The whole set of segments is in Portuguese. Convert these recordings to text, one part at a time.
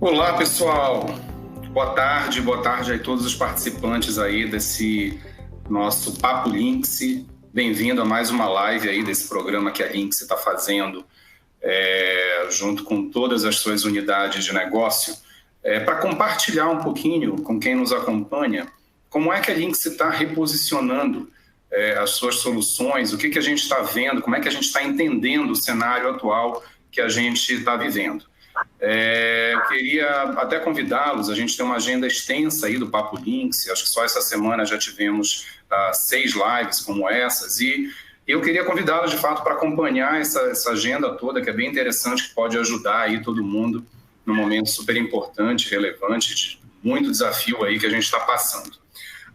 Olá, pessoal. Boa tarde a todos os participantes aí desse nosso Papo Linksy. Bem-vindo a mais uma live aí desse programa que a Linksy está fazendo junto com todas as suas unidades de negócio, para compartilhar um pouquinho com quem nos acompanha como é que a Linksy está reposicionando as suas soluções, o que a gente está vendo, como é que a gente está entendendo o cenário atual que a gente está vivendo. Eu queria até convidá-los, a gente tem uma agenda extensa aí do Papo Linksy, acho que só essa semana já tivemos 6 lives como essas, e eu queria convidá-los de fato para acompanhar essa agenda toda, que é bem interessante, que pode ajudar aí todo mundo num momento super importante, relevante, de muito desafio aí que a gente está passando.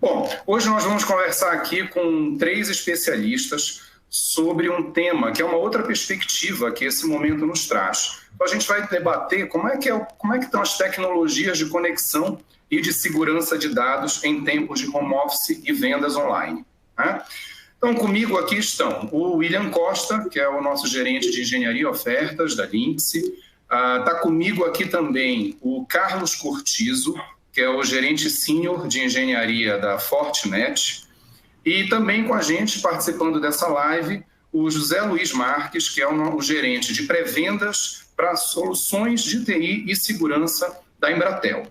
Bom, hoje nós vamos conversar aqui com 3 especialistas sobre um tema que é uma outra perspectiva que esse momento nos traz. Então, a gente vai debater como é que estão as tecnologias de conexão e de segurança de dados em tempos de home office e vendas online, né? Então, comigo aqui estão o William Costa, que é o nosso gerente de engenharia e ofertas da Linksy. Está comigo aqui também o Carlos Cortizo, que é o gerente sênior de engenharia da Fortinet. E também com a gente, participando dessa live, o José Luiz Marques, que é o gerente de pré-vendas para soluções de TI e segurança da Embratel.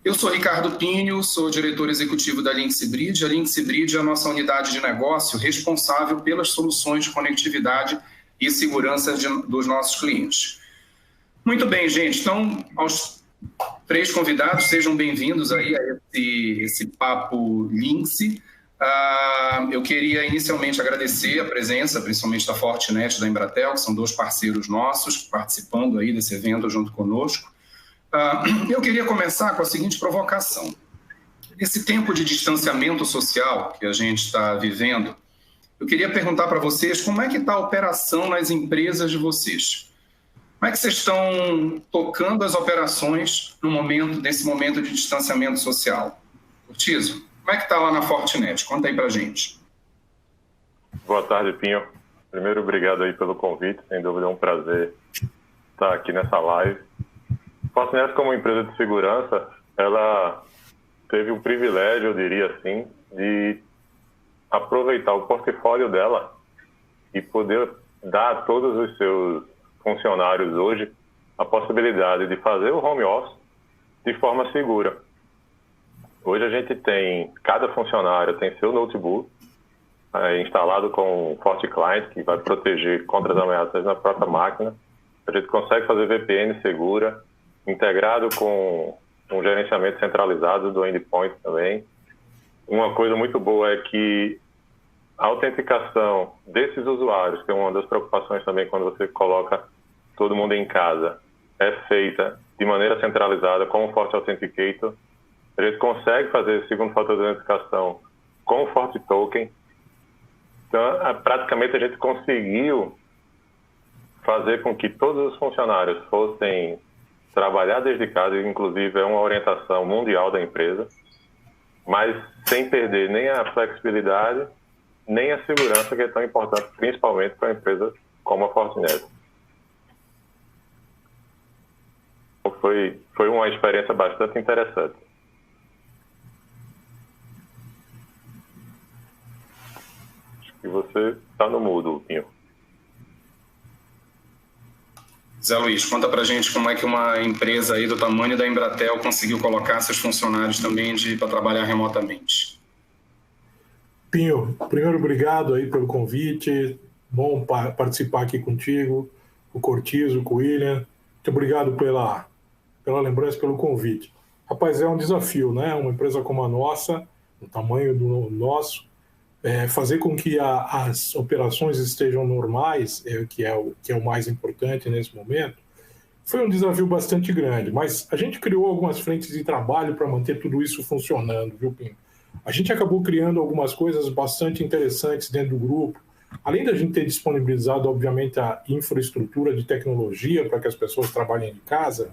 Eu sou Ricardo Pinho, sou diretor executivo da Linksy Bridge. A Linksy Bridge é a nossa unidade de negócio responsável pelas soluções de conectividade e segurança dos nossos clientes. Muito bem, gente. Então, aos 3 convidados, sejam bem-vindos aí a esse Papo Linksy. Eu queria inicialmente agradecer a presença, principalmente da Fortinet e da Embratel, que são 2 parceiros nossos participando aí desse evento junto conosco. Eu queria começar com a seguinte provocação. Esse tempo de distanciamento social que a gente está vivendo, eu queria perguntar para vocês como é que está a operação nas empresas de vocês. Como é que vocês estão tocando as operações nesse momento de distanciamento social? Cortizo, como é que está lá na Fortinet? Conta aí para a gente. Boa tarde, Pinho. Primeiro, obrigado aí pelo convite. Sem dúvida é um prazer estar aqui nessa live. Fortinet, como empresa de segurança, ela teve o privilégio, eu diria assim, de aproveitar o portfólio dela e poder dar a todos os seus funcionários hoje a possibilidade de fazer o home office de forma segura. Hoje a gente cada funcionário tem seu notebook instalado com FortiClient, que vai proteger contra as ameaças na própria máquina. A gente consegue fazer VPN segura, integrado com um gerenciamento centralizado do endpoint também. Uma coisa muito boa é que a autenticação desses usuários, que é uma das preocupações também quando você coloca todo mundo em casa, é feita de maneira centralizada com o Forti Authenticator. A gente consegue fazer esse segundo fator de autenticação com o Forti Token. Então, praticamente a gente conseguiu fazer com que todos os funcionários fossem trabalhar desde casa, inclusive é uma orientação mundial da empresa, mas sem perder nem a flexibilidade, nem a segurança, que é tão importante, principalmente para uma empresa como a Fortinet. Foi uma experiência bastante interessante. Acho que você está no mudo, Pinho. Zé Luiz, conta pra gente como é que uma empresa aí do tamanho da Embratel conseguiu colocar seus funcionários também para trabalhar remotamente. Pinho, primeiro obrigado aí pelo convite, bom participar aqui contigo, o Cortizo, com o William. Muito obrigado pela lembrança, pelo convite. Rapaz, é um desafio, né? Uma empresa como a nossa, o tamanho do nosso, fazer com que as operações estejam normais, que é o mais importante nesse momento, foi um desafio bastante grande, mas a gente criou algumas frentes de trabalho para manter tudo isso funcionando, viu, Pinho? A gente acabou criando algumas coisas bastante interessantes dentro do grupo, além da gente ter disponibilizado, obviamente, a infraestrutura de tecnologia para que as pessoas trabalhem de casa.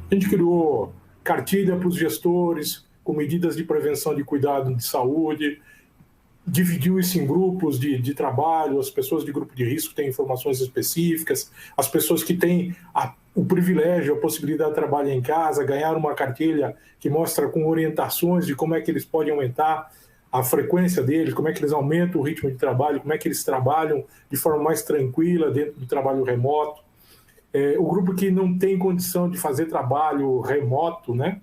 A gente criou cartilha para os gestores, com medidas de prevenção de cuidado de saúde. dividiu isso em grupos de trabalho, as pessoas de grupo de risco têm informações específicas, as pessoas que têm o privilégio, a possibilidade de trabalhar em casa, ganharam uma cartilha que mostra com orientações de como é que eles podem aumentar a frequência deles, como é que eles aumentam o ritmo de trabalho, como é que eles trabalham de forma mais tranquila dentro do trabalho remoto. O grupo que não tem condição de fazer trabalho remoto, né,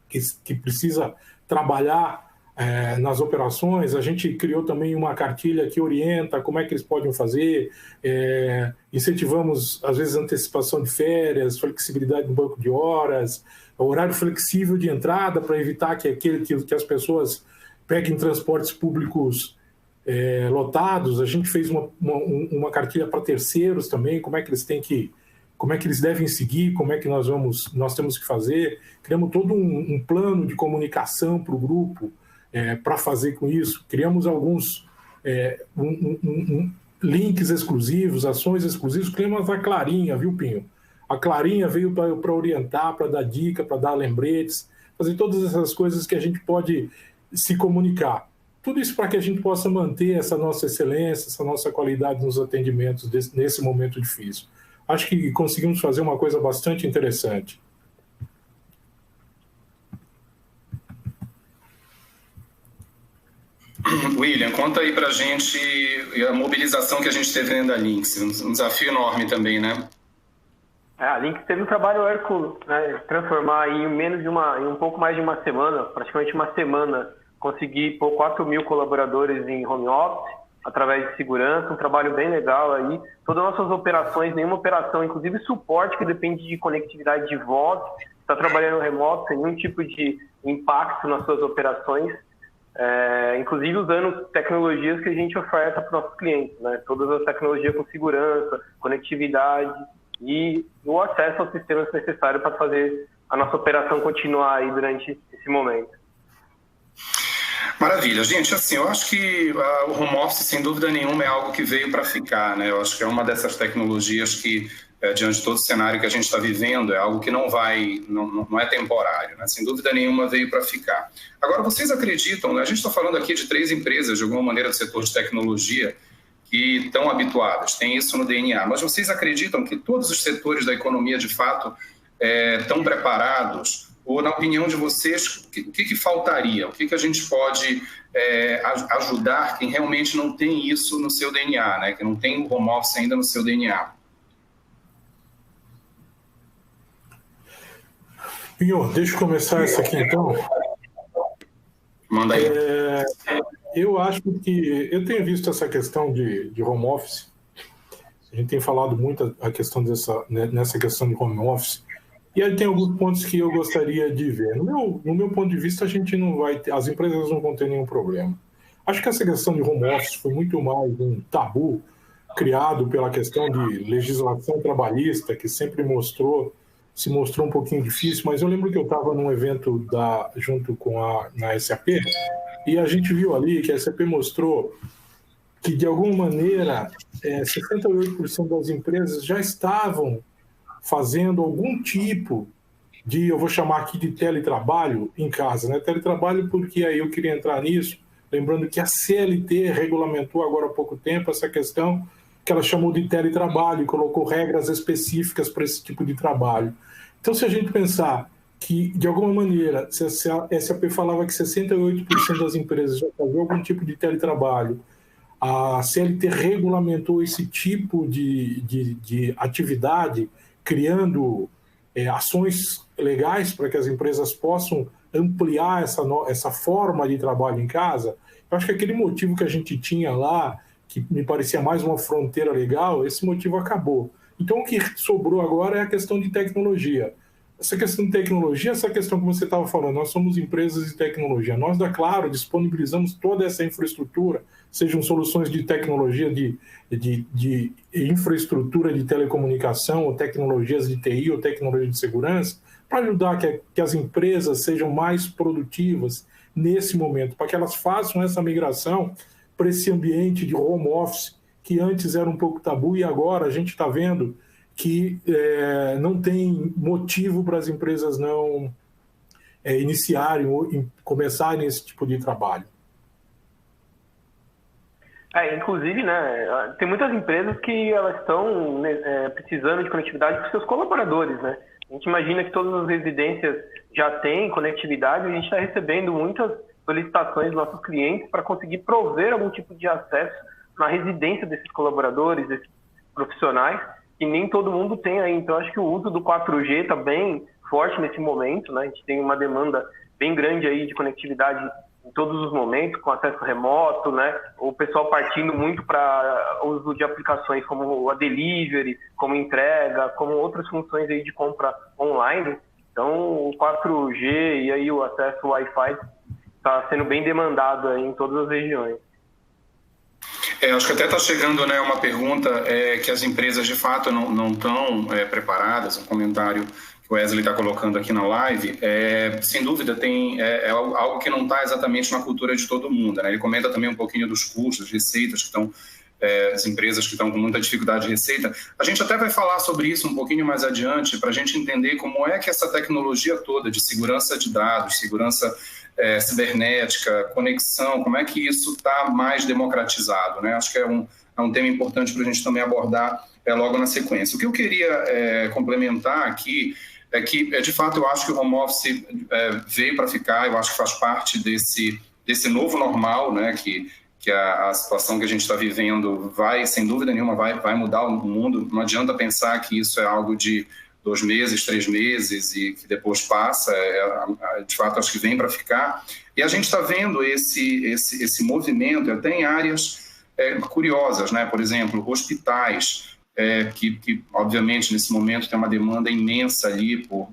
que precisa trabalhar nas operações, a gente criou também uma cartilha que orienta como é que eles podem fazer, incentivamos, às vezes, antecipação de férias, flexibilidade no banco de horas, horário flexível de entrada para evitar que as pessoas peguem transportes públicos lotados. A gente fez uma cartilha para terceiros também, como é que eles devem seguir, como é que nós temos que fazer. Criamos todo um plano de comunicação para o grupo para fazer com isso. Criamos alguns links exclusivos, ações exclusivas. Criamos a Clarinha, viu, Pinho? A Clarinha veio para orientar, para dar dica, para dar lembretes, fazer todas essas coisas que a gente pode se comunicar. Tudo isso para que a gente possa manter essa nossa excelência, essa nossa qualidade nos atendimentos nesse momento difícil. Acho que conseguimos fazer uma coisa bastante interessante. William, conta aí para a gente a mobilização que a gente teve dentro da Lynx. Um desafio enorme também, né? A Lynx teve um trabalho hércules, né? Transformar aí em um pouco mais de uma semana, praticamente uma semana, conseguir pôr 4.000 colaboradores em home office, através de segurança, um trabalho bem legal aí. Todas as nossas operações, nenhuma operação, inclusive suporte que depende de conectividade de voz, está trabalhando remoto, sem nenhum tipo de impacto nas suas operações, inclusive usando tecnologias que a gente oferta para os nossos clientes, né? Todas as tecnologias com segurança, conectividade e o acesso aos sistemas necessários para fazer a nossa operação continuar aí durante esse momento. Maravilha. Gente, assim, eu acho que o home office, sem dúvida nenhuma, é algo que veio para ficar, né? Eu acho que é uma dessas tecnologias que, diante de todo o cenário que a gente está vivendo, é algo que não é temporário, né? Sem dúvida nenhuma veio para ficar. Agora, vocês acreditam, né? A gente está falando aqui de 3 empresas, de alguma maneira, do setor de tecnologia, que estão habituadas, tem isso no DNA, mas vocês acreditam que todos os setores da economia, de fato, estão preparados? Ou, na opinião de vocês, o que faltaria? O que a gente pode ajudar quem realmente não tem isso no seu DNA, né? Que não tem o home office ainda no seu DNA? Pinho, deixa eu começar essa aqui, então. Manda aí. Eu acho que eu tenho visto essa questão de home office. A gente tem falado muito nessa questão de home office. E aí tem alguns pontos que eu gostaria de ver. No meu ponto de vista, a gente não vai ter, as empresas não vão ter nenhum problema. Acho que essa questão de home office foi muito mais um tabu criado pela questão de legislação trabalhista, que sempre se mostrou um pouquinho difícil, mas eu lembro que eu estava num evento junto com na SAP, e a gente viu ali que a SAP mostrou que, de alguma maneira, 68% das empresas já estavam fazendo algum tipo de, eu vou chamar aqui de teletrabalho em casa, né? Teletrabalho porque aí eu queria entrar nisso, lembrando que a CLT regulamentou agora há pouco tempo essa questão que ela chamou de teletrabalho e colocou regras específicas para esse tipo de trabalho. Então, se a gente pensar que, de alguma maneira, se a SAP falava que 68% das empresas já faziam algum tipo de teletrabalho, a CLT regulamentou esse tipo de atividade, criando ações legais para que as empresas possam ampliar essa forma de trabalho em casa. Eu acho que aquele motivo que a gente tinha lá, que me parecia mais uma fronteira legal, esse motivo acabou. Então, o que sobrou agora é a questão de tecnologia. Essa questão de tecnologia, essa questão que você estava falando, nós somos empresas de tecnologia. Nós, da Claro, disponibilizamos toda essa infraestrutura, sejam soluções de tecnologia, de infraestrutura de telecomunicação, ou tecnologias de TI, ou tecnologia de segurança, para ajudar que as empresas sejam mais produtivas nesse momento, para que elas façam essa migração para esse ambiente de home office, que antes era um pouco tabu, e agora a gente está vendo que não tem motivo para as empresas não iniciarem ou começarem esse tipo de trabalho. Inclusive, né, tem muitas empresas que elas estão precisando de conectividade para os seus colaboradores, né? A gente imagina que todas as residências já têm conectividade e a gente está recebendo muitas solicitações dos nossos clientes para conseguir prover algum tipo de acesso na residência desses colaboradores, desses profissionais, que nem todo mundo tem aí. Então, acho que o uso do 4G está bem forte nesse momento, né? A gente tem uma demanda bem grande aí de conectividade em todos os momentos, com acesso remoto, né? O pessoal partindo muito para uso de aplicações como a delivery, como entrega, como outras funções aí de compra online. Então, o 4G e aí o acesso Wi-Fi está sendo bem demandado aí em todas as regiões. Acho que até está chegando, né, uma pergunta que as empresas de fato não estão preparadas, um comentário que o Wesley está colocando aqui na live, sem dúvida é algo que não está exatamente na cultura de todo mundo, né? Ele comenta também um pouquinho dos custos, receitas que estão, as empresas que estão com muita dificuldade de receita. A gente até vai falar sobre isso um pouquinho mais adiante, para a gente entender como é que essa tecnologia toda de segurança de dados, segurança cibernética, conexão, como é que isso está mais democratizado, né? Acho que é um tema importante para a gente também abordar logo na sequência. O que eu queria complementar aqui é que, de fato, eu acho que o home office veio para ficar, eu acho que faz parte desse novo normal, né, que a situação que a gente está vivendo vai, sem dúvida nenhuma, vai mudar o mundo. Não adianta pensar que isso é algo de 2 meses, 3 meses e que depois passa, de fato acho que vem para ficar. E a gente está vendo esse movimento até em áreas curiosas, né? Por exemplo, hospitais, que obviamente nesse momento tem uma demanda imensa ali por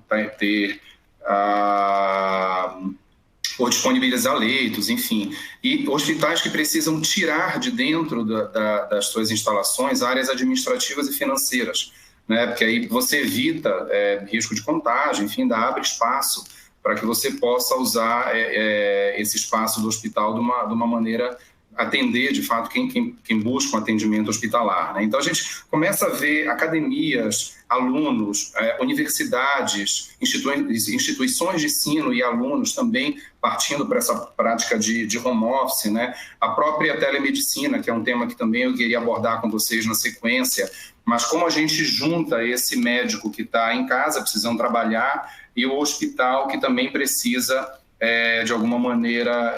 disponibilizar leitos, enfim. E hospitais que precisam tirar de dentro das suas instalações áreas administrativas e financeiras, né? Porque aí você evita risco de contágio, enfim, abre espaço para que você possa usar esse espaço do hospital de uma maneira atender, de fato, quem busca um atendimento hospitalar, né? Então, a gente começa a ver academias, alunos, universidades, instituições de ensino e alunos também partindo para essa prática de home office, né? A própria telemedicina, que é um tema que também eu queria abordar com vocês na sequência, mas como a gente junta esse médico que está em casa, precisando trabalhar, e o hospital que também precisa de alguma maneira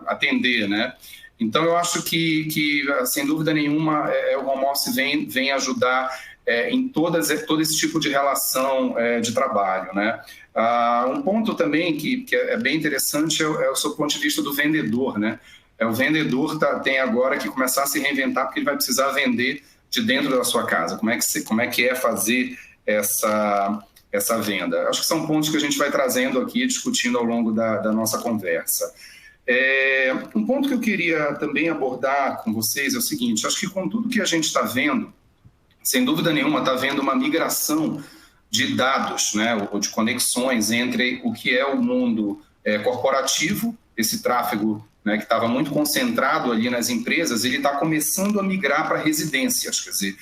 atender, né? Então eu acho que sem dúvida nenhuma o home office vem ajudar em todo esse tipo de relação de trabalho, né? Um ponto também que é bem interessante é o seu ponto de vista do vendedor, né? O vendedor tem agora que começar a se reinventar, porque ele vai precisar vender de dentro da sua casa. Como é que é fazer essa venda? Acho que são pontos que a gente vai trazendo aqui, discutindo ao longo da nossa conversa. Um ponto que eu queria também abordar com vocês é o seguinte: acho que com tudo que a gente está vendo, sem dúvida nenhuma, está havendo uma migração de dados, né, ou de conexões entre o que é o mundo corporativo, esse tráfego, né, que estava muito concentrado ali nas empresas, ele está começando a migrar para residências. Quer dizer,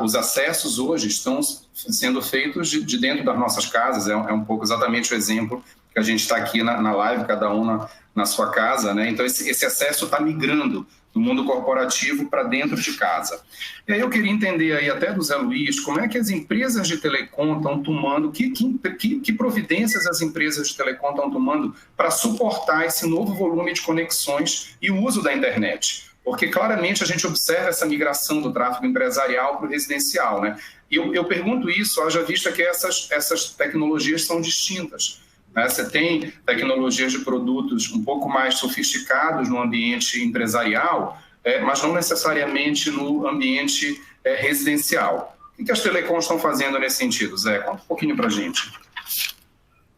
os acessos hoje estão sendo feitos de dentro das nossas casas. É um pouco exatamente o exemplo que a gente está aqui na live, cada um na sua casa, né? Então, esse acesso está migrando do mundo corporativo para dentro de casa. E aí eu queria entender aí até do Zé Luiz, como é que as empresas de telecom estão tomando, que providências as empresas de telecom estão tomando para suportar esse novo volume de conexões e o uso da internet? Porque claramente a gente observa essa migração do tráfego empresarial para o residencial, né? E eu pergunto isso, haja vista que essas tecnologias são distintas, né? Você tem tecnologias de produtos um pouco mais sofisticados no ambiente empresarial, mas não necessariamente no ambiente residencial. O que as telecoms estão fazendo nesse sentido, Zé? Conta um pouquinho para a gente.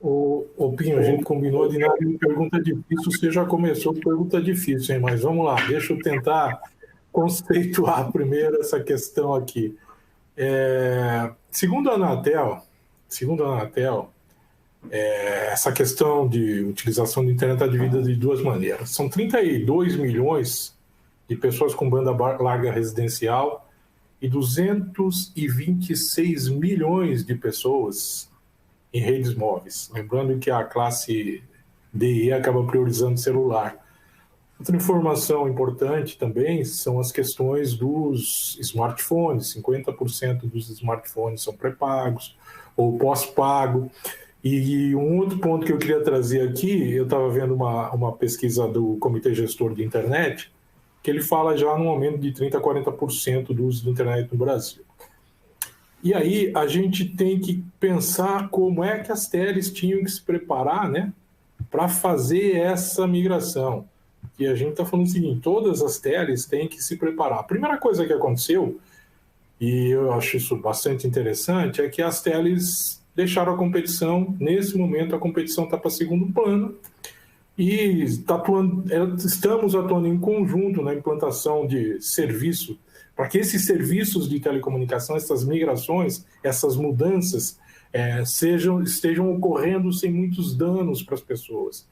Ô Pinho, a gente combinou de não ter pergunta difícil, você já começou com pergunta difícil, hein? Mas vamos lá, deixa eu tentar conceituar primeiro essa questão aqui. Segundo a Anatel, essa questão de utilização da internet está dividida de duas maneiras. São 32 milhões de pessoas com banda larga residencial e 226 milhões de pessoas em redes móveis. Lembrando que a classe D e E acaba priorizando celular. Outra informação importante também são as questões dos smartphones. 50% dos smartphones são pré-pagos ou pós-pago. E um outro ponto que eu queria trazer aqui, eu estava vendo uma pesquisa do Comitê Gestor de Internet, que ele fala já num aumento de 30% a 40% do uso da internet no Brasil. E aí a gente tem que pensar como é que as teles tinham que se preparar, né, para fazer essa migração. E a gente está falando o seguinte, todas as teles têm que se preparar. A primeira coisa que aconteceu, e eu acho isso bastante interessante, é que as teles deixaram a competição. Nesse momento a competição está para segundo plano e estamos atuando em conjunto na implantação de serviço, para que esses serviços de telecomunicação, essas migrações, essas mudanças estejam ocorrendo sem muitos danos para as pessoas.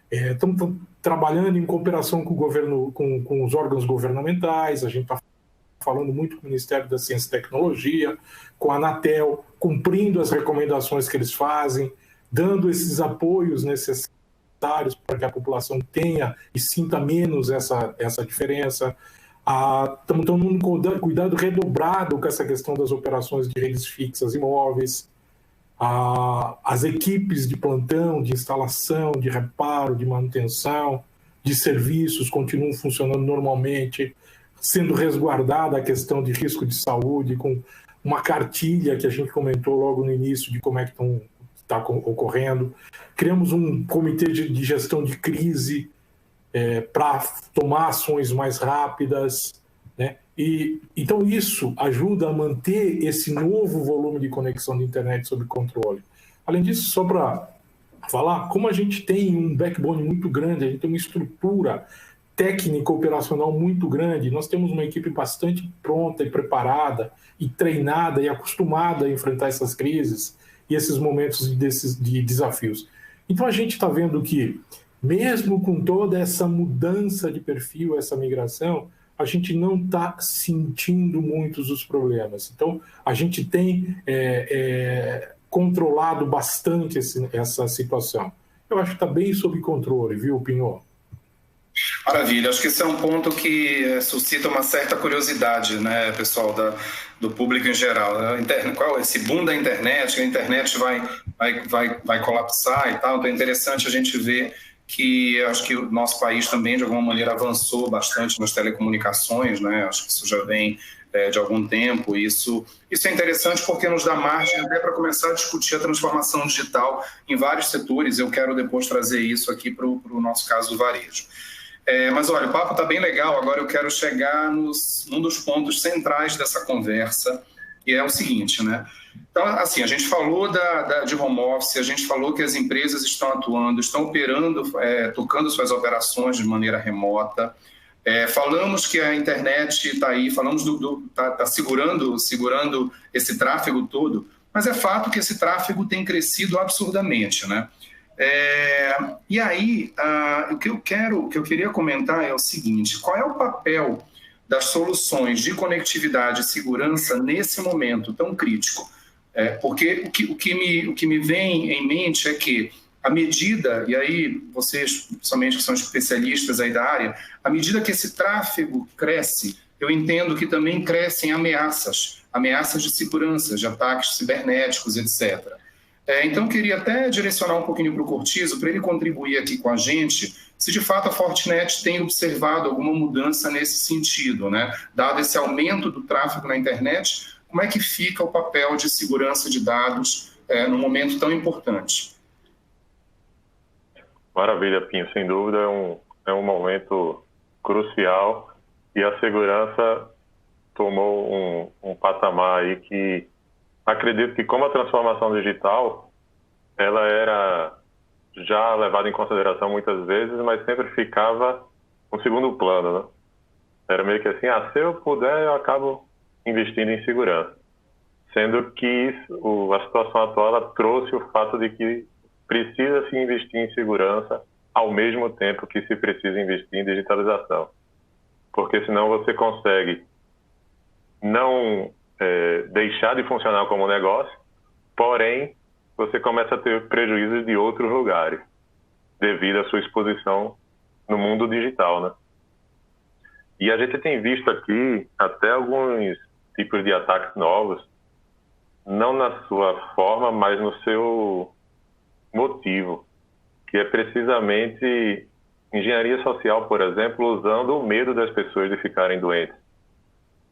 Estamos trabalhando em cooperação com o governo, com os órgãos governamentais. A gente está falando muito com o Ministério da Ciência e Tecnologia, com a Anatel, cumprindo as recomendações que eles fazem, dando esses apoios necessários para que a população tenha e sinta menos essa diferença. Estamos tomando um cuidado redobrado com essa questão das operações de redes fixas e móveis. As equipes de plantão, de instalação, de reparo, de manutenção, de serviços continuam funcionando normalmente, sendo resguardada a questão de risco de saúde, com uma cartilha que a gente comentou logo no início de como é que está ocorrendo. Criamos um comitê de gestão de crise para tomar ações mais rápidas, né? E então isso ajuda a manter esse novo volume de conexão de internet sob controle. Além disso, só para falar, como a gente tem um backbone muito grande, a gente tem uma estrutura técnica operacional muito grande, nós temos uma equipe bastante pronta e preparada e treinada e acostumada a enfrentar essas crises e esses momentos de desafios. Então a gente está vendo que, mesmo com toda essa mudança de perfil, essa migração, a gente não está sentindo muitos dos problemas. Então, a gente tem controlado bastante essa situação. Eu acho que está bem sob controle, viu, Pinho? Maravilha, acho que esse é um ponto que suscita uma certa curiosidade, né, pessoal, do público em geral. Qual é esse boom da internet? A internet vai colapsar e tal. Então é interessante a gente ver que acho que o nosso país também, de alguma maneira, avançou bastante nas telecomunicações, né? Acho que isso já vem de algum tempo. Isso é interessante porque nos dá margem até para começar a discutir a transformação digital em vários setores. Eu quero depois trazer isso aqui para o nosso caso do varejo. Mas olha, o papo está bem legal. Agora eu quero chegar num dos pontos centrais dessa conversa, e é o seguinte, né? Então, assim, a gente falou de home office, a gente falou que as empresas estão atuando, estão operando, tocando suas operações de maneira remota. Falamos que a internet está aí, falamos está segurando esse tráfego todo, mas é fato que esse tráfego tem crescido absurdamente, né? E aí, o que eu queria comentar é o seguinte: qual é o papel das soluções de conectividade e segurança nesse momento tão crítico? Porque o que me vem em mente é que, à medida, e aí vocês, somente que são especialistas aí da área, à medida que esse tráfego cresce, eu entendo que também crescem ameaças de segurança, de ataques cibernéticos, etc. Então, eu queria até direcionar um pouquinho para o Cortizo, para ele contribuir aqui com a gente, se de fato a Fortinet tem observado alguma mudança nesse sentido, né? Dado esse aumento do tráfego na internet, como é que fica o papel de segurança de dados num momento tão importante? Maravilha, Pinho. Sem dúvida é um momento crucial e a segurança tomou um patamar aí que acredito que, como a transformação digital, ela era já levada em consideração muitas vezes, mas sempre ficava no segundo plano, né? Era meio que assim, se eu puder, eu acabo investindo em segurança. Sendo que a situação atual ela trouxe o fato de que precisa se investir em segurança ao mesmo tempo que se precisa investir em digitalização. Porque senão você consegue não deixar de funcionar como negócio, porém você começa a ter prejuízos de outros lugares devido à sua exposição no mundo digital, né? E a gente tem visto aqui até alguns tipos de ataques novos, não na sua forma, mas no seu motivo, que é precisamente engenharia social, por exemplo, usando o medo das pessoas de ficarem doentes.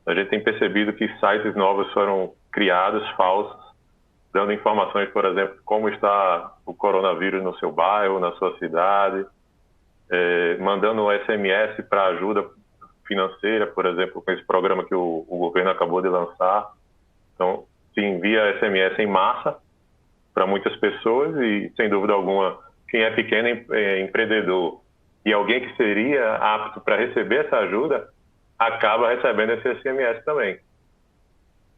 A gente tem percebido que sites novos foram criados, falsos, dando informações, por exemplo, como está o coronavírus no seu bairro, na sua cidade, mandando um SMS para ajuda financeira, por exemplo, com esse programa que o governo acabou de lançar. Então, se envia SMS em massa para muitas pessoas e, sem dúvida alguma, quem é pequeno empreendedor e alguém que seria apto para receber essa ajuda, acaba recebendo esse SMS também.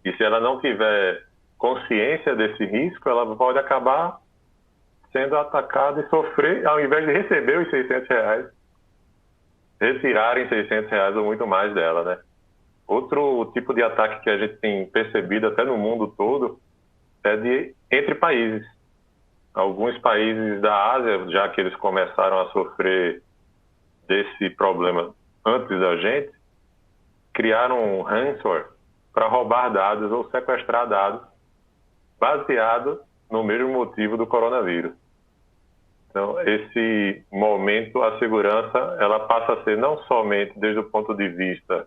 E se ela não tiver consciência desse risco, ela pode acabar sendo atacada e sofrer, ao invés de receber os R$600, retirarem R$600 ou muito mais dela, né? Outro tipo de ataque que a gente tem percebido até no mundo todo é entre países. Alguns países da Ásia, já que eles começaram a sofrer desse problema antes da gente, criaram um ransomware para roubar dados ou sequestrar dados baseado no mesmo motivo do coronavírus. Então, esse momento, a segurança, ela passa a ser não somente desde o ponto de vista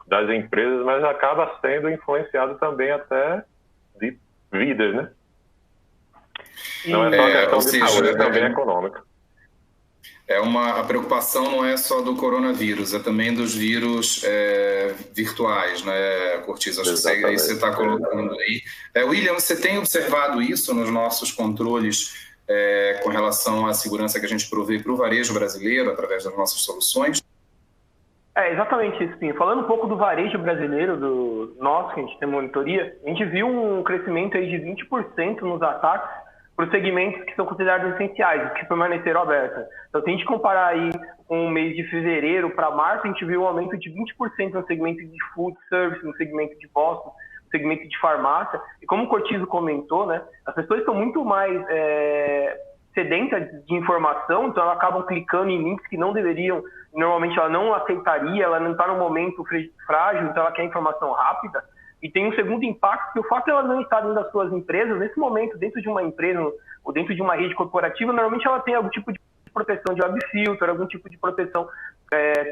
das empresas, mas acaba sendo influenciado também até de vidas, né? Não é só questão de saúde, também econômica. A preocupação não é só do coronavírus, é também dos vírus virtuais, né, Cortiz? Acho que aí você está colocando aí. William, você tem observado isso nos nossos controles com relação à segurança que a gente provê para o varejo brasileiro através das nossas soluções? Exatamente isso, Pinho. Falando um pouco do varejo brasileiro, do nosso, que a gente tem monitoria, a gente viu um crescimento aí de 20% nos ataques para os segmentos que são considerados essenciais, que permaneceram abertos. Então, se a gente comparar aí com o mês de fevereiro para março, a gente viu um aumento de 20% no segmento de food service, no segmento de postos, no segmento de farmácia. E como o Cortizo comentou, né, as pessoas estão muito mais sedentas de informação, então elas acabam clicando em links que não deveriam, normalmente ela não aceitaria, ela não está num momento frágil, então ela quer informação rápida. E tem um segundo impacto, que o fato de ela não estar dentro das suas empresas, nesse momento, dentro de uma empresa ou dentro de uma rede corporativa, normalmente ela tem algum tipo de proteção de web filter, algum tipo de proteção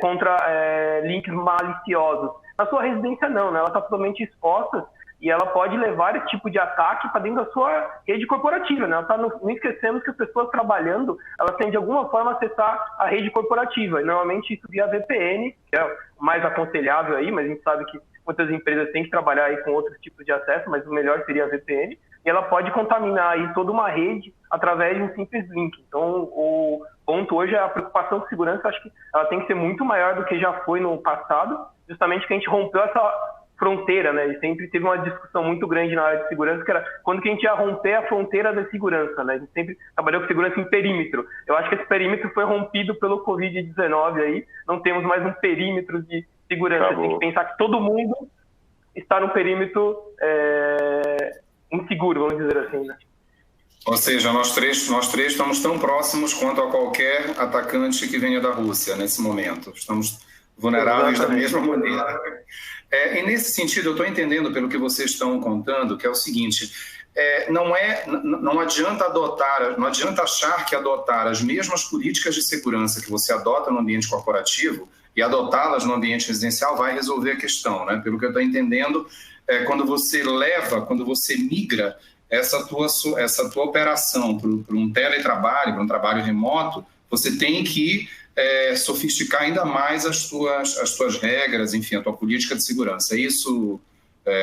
contra links maliciosos. Na sua residência não, né? Ela está totalmente exposta e ela pode levar esse tipo de ataque para dentro da sua rede corporativa, né? Não esquecemos que as pessoas trabalhando, elas têm de alguma forma acessar a rede corporativa, e normalmente isso via VPN, que é o mais aconselhável aí, mas a gente sabe que muitas empresas têm que trabalhar aí com outros tipos de acesso, mas o melhor seria a VPN, e ela pode contaminar aí toda uma rede através de um simples link. Então, o ponto hoje é a preocupação com segurança, acho que ela tem que ser muito maior do que já foi no passado, justamente que a gente rompeu essa fronteira, né? E sempre teve uma discussão muito grande na área de segurança, que era quando que a gente ia romper a fronteira da segurança, né? A gente sempre trabalhou com segurança em perímetro. Eu acho que esse perímetro foi rompido pelo Covid-19 aí, não temos mais um perímetro de segurança. Tem que pensar que todo mundo está no perímetro inseguro, vamos dizer assim, né? Ou seja, nós três estamos tão próximos quanto a qualquer atacante que venha da Rússia nesse momento. Estamos vulneráveis da mesma maneira. E nesse sentido, eu estou entendendo pelo que vocês estão contando, que é o seguinte: não adianta achar que adotar as mesmas políticas de segurança que você adota no ambiente corporativo e adotá-las no ambiente residencial vai resolver a questão, né? Pelo que eu estou entendendo, quando você migra essa tua operação para um teletrabalho, para um trabalho remoto, você tem que sofisticar ainda mais as tuas regras, enfim, a tua política de segurança. É isso,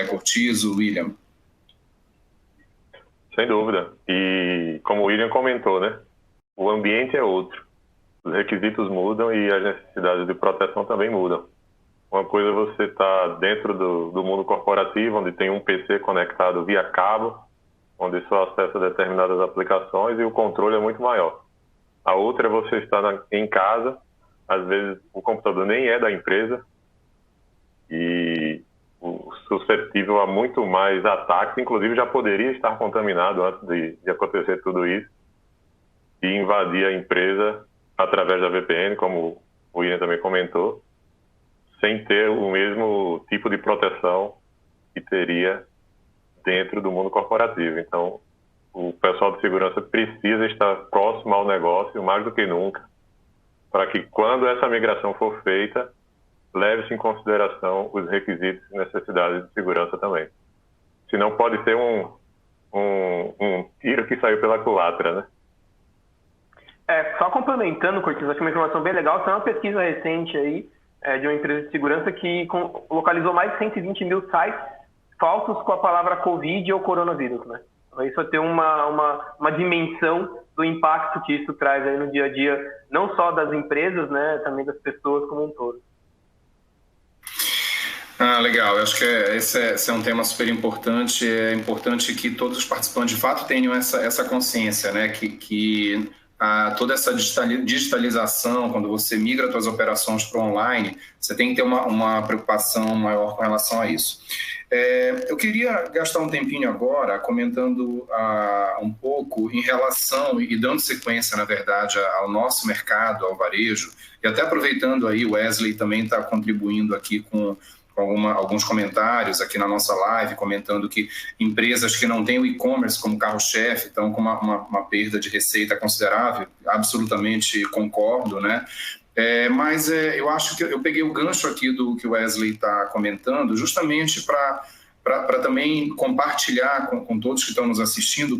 Cortizo, William? Sem dúvida. E como o William comentou, né? O ambiente é outro. Os requisitos mudam e as necessidades de proteção também mudam. Uma coisa é você estar dentro do mundo corporativo, onde tem um PC conectado via cabo, onde só acessa determinadas aplicações e o controle é muito maior. A outra é você estar em casa, às vezes o computador nem é da empresa e suscetível a muito mais ataques, inclusive já poderia estar contaminado antes de acontecer tudo isso e invadir a empresa através da VPN, como o William também comentou, sem ter o mesmo tipo de proteção que teria dentro do mundo corporativo. Então, o pessoal de segurança precisa estar próximo ao negócio mais do que nunca, para que quando essa migração for feita, leve-se em consideração os requisitos e necessidades de segurança também. Senão pode ser um tiro que saiu pela culatra, né? Só complementando, Cortizo, acho que uma informação bem legal, tem uma pesquisa recente aí de uma empresa de segurança que localizou mais de 120 mil sites falsos com a palavra Covid ou coronavírus, né? Então, isso vai ter uma dimensão do impacto que isso traz aí no dia a dia, não só das empresas, né, também das pessoas como um todo. Legal. Eu acho que esse é um tema super importante. É importante que todos os participantes de fato tenham essa consciência, né? Que toda essa digitalização, quando você migra suas operações para o online, você tem que ter uma preocupação maior com relação a isso. Eu queria gastar um tempinho agora comentando um pouco em relação e dando sequência, na verdade, ao nosso mercado, ao varejo, e até aproveitando aí, o Wesley também está contribuindo aqui com alguns comentários aqui na nossa live, comentando que empresas que não têm o e-commerce como carro-chefe estão com uma perda de receita considerável. Absolutamente concordo, né? Mas eu acho que eu peguei o gancho aqui do que o Wesley está comentando, justamente para também compartilhar com todos que estão nos assistindo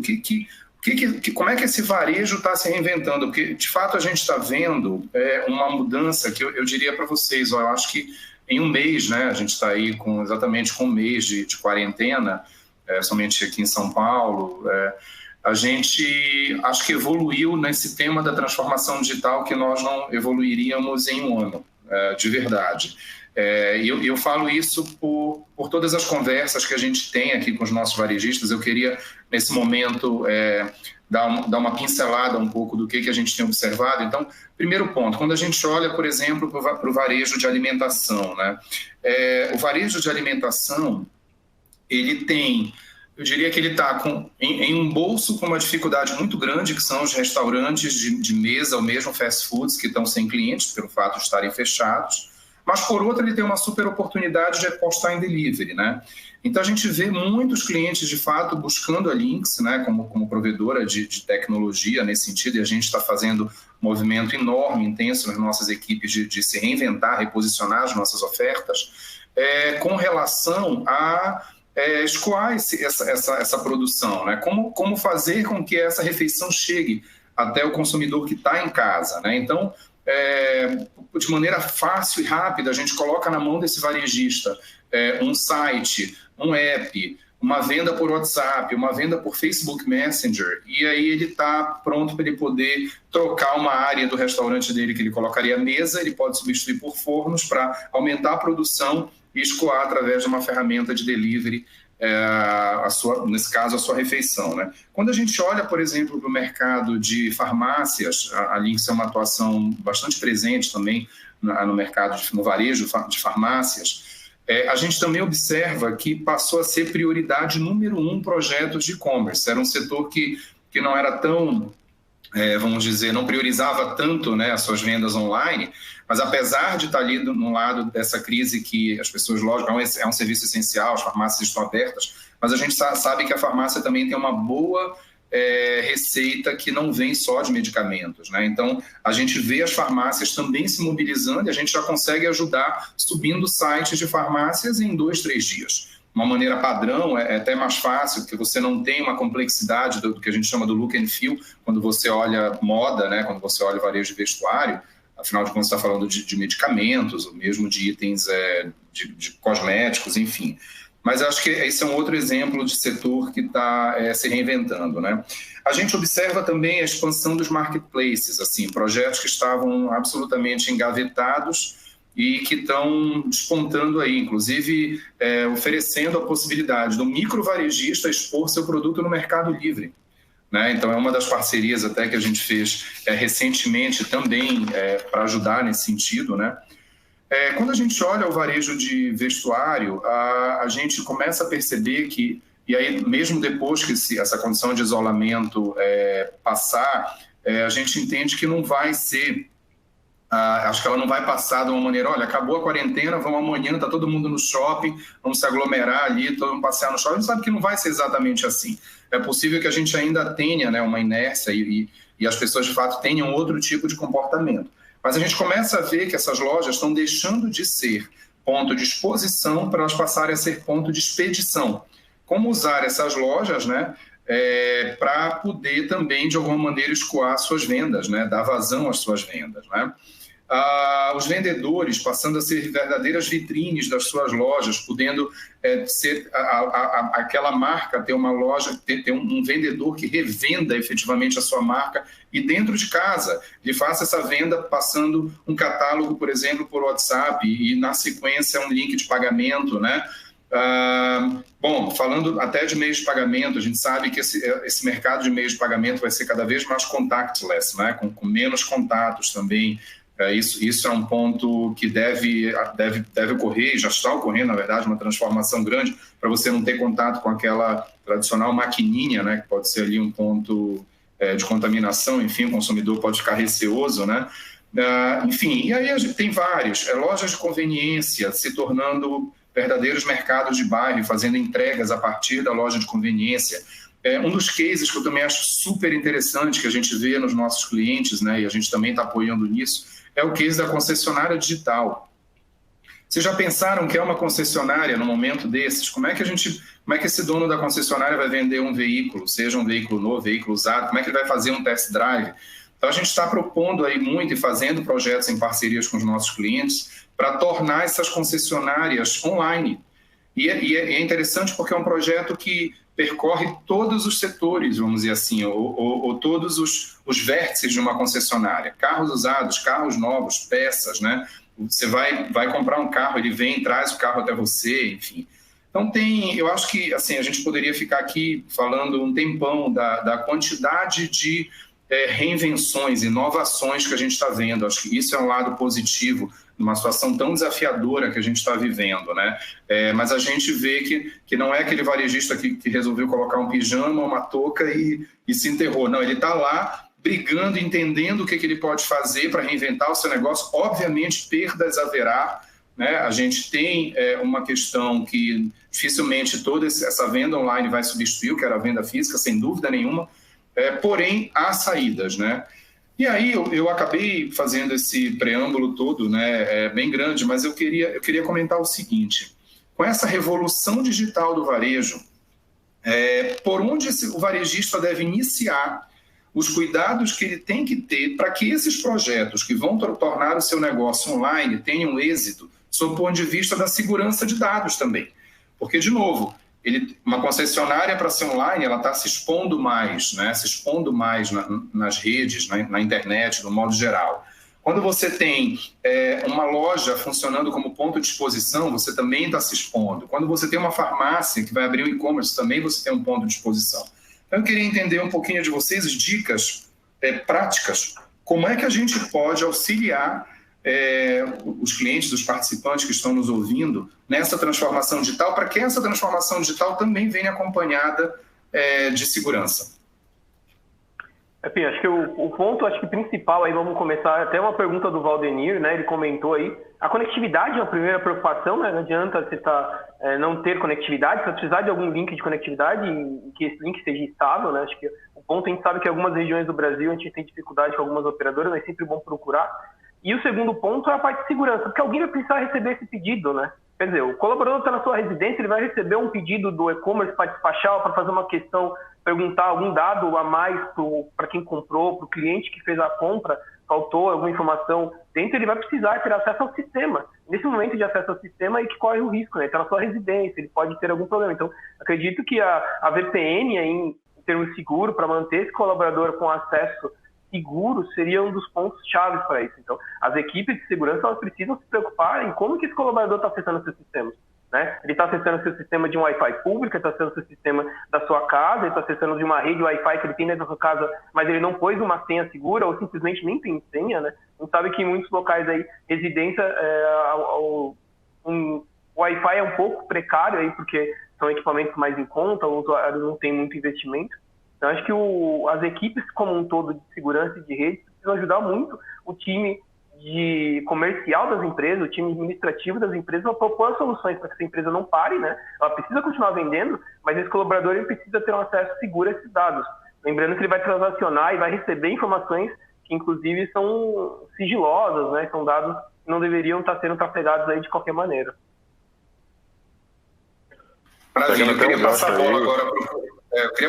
como é que esse varejo está se reinventando, porque de fato a gente está vendo uma mudança que eu diria para vocês, eu acho que em um mês, né, a gente está aí exatamente com um mês de quarentena, somente aqui em São Paulo, a gente acho que evoluiu nesse tema da transformação digital que nós não evoluiríamos em um ano, de verdade. E eu falo isso por todas as conversas que a gente tem aqui com os nossos varejistas. Eu queria, nesse momento, dar uma pincelada um pouco do que a gente tem observado. Então, primeiro ponto, quando a gente olha, por exemplo, para o varejo de alimentação, né? O varejo de alimentação, ele tem, eu diria que ele está em um bolso com uma dificuldade muito grande, que são os restaurantes de mesa, ou mesmo fast foods, que estão sem clientes, pelo fato de estarem fechados. Mas, por outro, ele tem uma super oportunidade de apostar em delivery, né? Então, a gente vê muitos clientes, de fato, buscando a Lynx, né, como provedora de tecnologia nesse sentido, e a gente está fazendo um movimento enorme, intenso nas nossas equipes de se reinventar, reposicionar as nossas ofertas, com relação a escoar essa produção, né? Como fazer com que essa refeição chegue até o consumidor que está em casa, né? Então, de maneira fácil e rápida, a gente coloca na mão desse varejista um site, um app, uma venda por WhatsApp, uma venda por Facebook Messenger, e aí ele está pronto para ele poder trocar uma área do restaurante dele que ele colocaria à mesa, ele pode substituir por fornos para aumentar a produção e escoar através de uma ferramenta de delivery, nesse caso, a sua refeição, né? Quando a gente olha, por exemplo, para o mercado de farmácias, a Lynx é uma atuação bastante presente também no mercado, no varejo de farmácias, a gente também observa que passou a ser prioridade número 1 projetos de e-commerce. Era um setor que não era tão, vamos dizer, não priorizava tanto, né, as suas vendas online, mas apesar de estar ali no lado dessa crise que as pessoas, lógico, é um serviço essencial, as farmácias estão abertas, mas a gente sabe que a farmácia também tem uma boa receita que não vem só de medicamentos, né? Então, a gente vê as farmácias também se mobilizando e a gente já consegue ajudar subindo sites de farmácias em 2-3 dias. Uma maneira padrão é até mais fácil, porque você não tem uma complexidade do que a gente chama do look and feel, quando você olha moda, né? Quando você olha varejo de vestuário, afinal de contas, você está falando de medicamentos, ou mesmo de itens de cosméticos, enfim. Mas acho que esse é um outro exemplo de setor que está se reinventando, né? A gente observa também a expansão dos marketplaces, assim, projetos que estavam absolutamente engavetados e que estão despontando aí, inclusive oferecendo a possibilidade do microvarejista expor seu produto no Mercado Livre, né? Então, é uma das parcerias até que a gente fez recentemente também para ajudar nesse sentido, né? Quando a gente olha o varejo de vestuário, a gente começa a perceber que, e aí mesmo depois que essa condição de isolamento passar, a gente entende que não vai ser, acho que ela não vai passar de uma maneira, olha, acabou a quarentena, vamos amanhã, está todo mundo no shopping, vamos se aglomerar ali, todo mundo passear no shopping. A gente sabe que não vai ser exatamente assim. É possível que a gente ainda tenha, né, uma inércia e as pessoas, de fato, tenham outro tipo de comportamento. Mas a gente começa a ver que essas lojas estão deixando de ser ponto de exposição para elas passarem a ser ponto de expedição. Como usar essas lojas, né, para poder também, de alguma maneira, escoar suas vendas, né, dar vazão às suas vendas, né? Os vendedores passando a ser verdadeiras vitrines das suas lojas, podendo ser aquela marca, ter uma loja, ter um vendedor que revenda efetivamente a sua marca e dentro de casa, ele faça essa venda passando um catálogo, por exemplo, por WhatsApp e na sequência um link de pagamento, né? Bom, falando até de meios de pagamento, a gente sabe que esse mercado de meios de pagamento vai ser cada vez mais contactless, né? Com menos contatos também. Isso é um ponto que deve ocorrer, e já está ocorrendo, na verdade, uma transformação grande para você não ter contato com aquela tradicional maquininha, né, que pode ser ali um ponto de contaminação, enfim, o consumidor pode ficar receoso, né? Enfim, e aí a gente tem vários, lojas de conveniência se tornando verdadeiros mercados de bairro, fazendo entregas a partir da loja de conveniência. Um dos cases que eu também acho super interessante, que a gente vê nos nossos clientes, né, e a gente também está apoiando nisso, é o case da concessionária digital. Vocês já pensaram que é uma concessionária no momento desses? Como é que esse dono da concessionária vai vender um veículo, seja um veículo novo, veículo usado? Como é que ele vai fazer um test drive? Então a gente está propondo aí muito e fazendo projetos em parcerias com os nossos clientes para tornar essas concessionárias online. E é interessante porque é um projeto que percorre todos os setores, vamos dizer assim, ou todos os vértices de uma concessionária. Carros usados, carros novos, peças, né? Você vai comprar um carro, ele vem, traz o carro até você, enfim. Então eu acho que assim, a gente poderia ficar aqui falando um tempão da quantidade de reinvenções, inovações que a gente está vendo. Acho que isso é um lado positivo numa situação tão desafiadora que a gente está vivendo, né? Mas a gente vê que não é aquele varejista que resolveu colocar um pijama, uma touca e se enterrou. Não, ele está lá brigando, entendendo o que ele pode fazer para reinventar o seu negócio. Obviamente, perdas haverá, né? A gente tem uma questão que dificilmente toda essa venda online vai substituir o que era a venda física, sem dúvida nenhuma, porém, há saídas, né? E aí eu acabei fazendo esse preâmbulo todo, né, bem grande, mas eu queria comentar o seguinte: com essa revolução digital do varejo, por onde o varejista deve iniciar, os cuidados que ele tem que ter para que esses projetos que vão tornar o seu negócio online tenham êxito, sob o ponto de vista da segurança de dados também. Porque, de novo, uma concessionária para ser online, ela está se expondo mais, né? Se expondo mais nas redes, na internet, no modo geral. Quando você tem uma loja funcionando como ponto de exposição, você também está se expondo. Quando você tem uma farmácia que vai abrir um e-commerce, também você tem um ponto de exposição. Então, eu queria entender um pouquinho de vocês, dicas práticas, como é que a gente pode auxiliar os clientes, os participantes que estão nos ouvindo nessa transformação digital, para que essa transformação digital também venha acompanhada de segurança. Enfim, acho que o ponto principal, aí vamos começar até uma pergunta do Valdenir, né? Ele comentou aí, a conectividade é a primeira preocupação, né? Não adianta você não ter conectividade, você vai precisar de algum link de conectividade e que esse link seja estável, né? Acho que o ponto, a gente sabe que em algumas regiões do Brasil a gente tem dificuldade com algumas operadoras, mas é sempre bom procurar. E o segundo ponto é a parte de segurança, porque alguém vai precisar receber esse pedido, né? Quer dizer, o colaborador está na sua residência, ele vai receber um pedido do e-commerce para despachar, para fazer uma questão, perguntar algum dado a mais para quem comprou, para o cliente que fez a compra, faltou alguma informação dentro, ele vai precisar ter acesso ao sistema. Nesse momento de acesso ao sistema, aí que corre o risco, né? Ele está na sua residência, ele pode ter algum problema. Então, acredito que a VPN, aí, em termos seguro, para manter esse colaborador com acesso seguro, seria um dos pontos chaves para isso. Então, as equipes de segurança, elas precisam se preocupar em como que esse colaborador está acessando seus sistemas, né? Ele está acessando seu sistema de um Wi-Fi público, está acessando seu sistema da sua casa, ele está acessando de uma rede Wi-Fi que ele tem dentro da sua casa, mas ele não pôs uma senha segura ou simplesmente nem tem senha, né? A gente sabe que em muitos locais aí, residência, o Wi-Fi é um pouco precário aí, porque são equipamentos mais em conta, o usuário não tem muito investimento. Então, acho que as equipes como um todo de segurança e de rede precisam ajudar muito o time de comercial das empresas, o time administrativo das empresas, a propor soluções para que essa empresa não pare, né? Ela precisa continuar vendendo, mas esse colaborador ele precisa ter um acesso seguro a esses dados. Lembrando que ele vai transacionar e vai receber informações que, inclusive, são sigilosas, né? São dados que não deveriam estar sendo trafegados aí de qualquer maneira. Maravilha, eu queria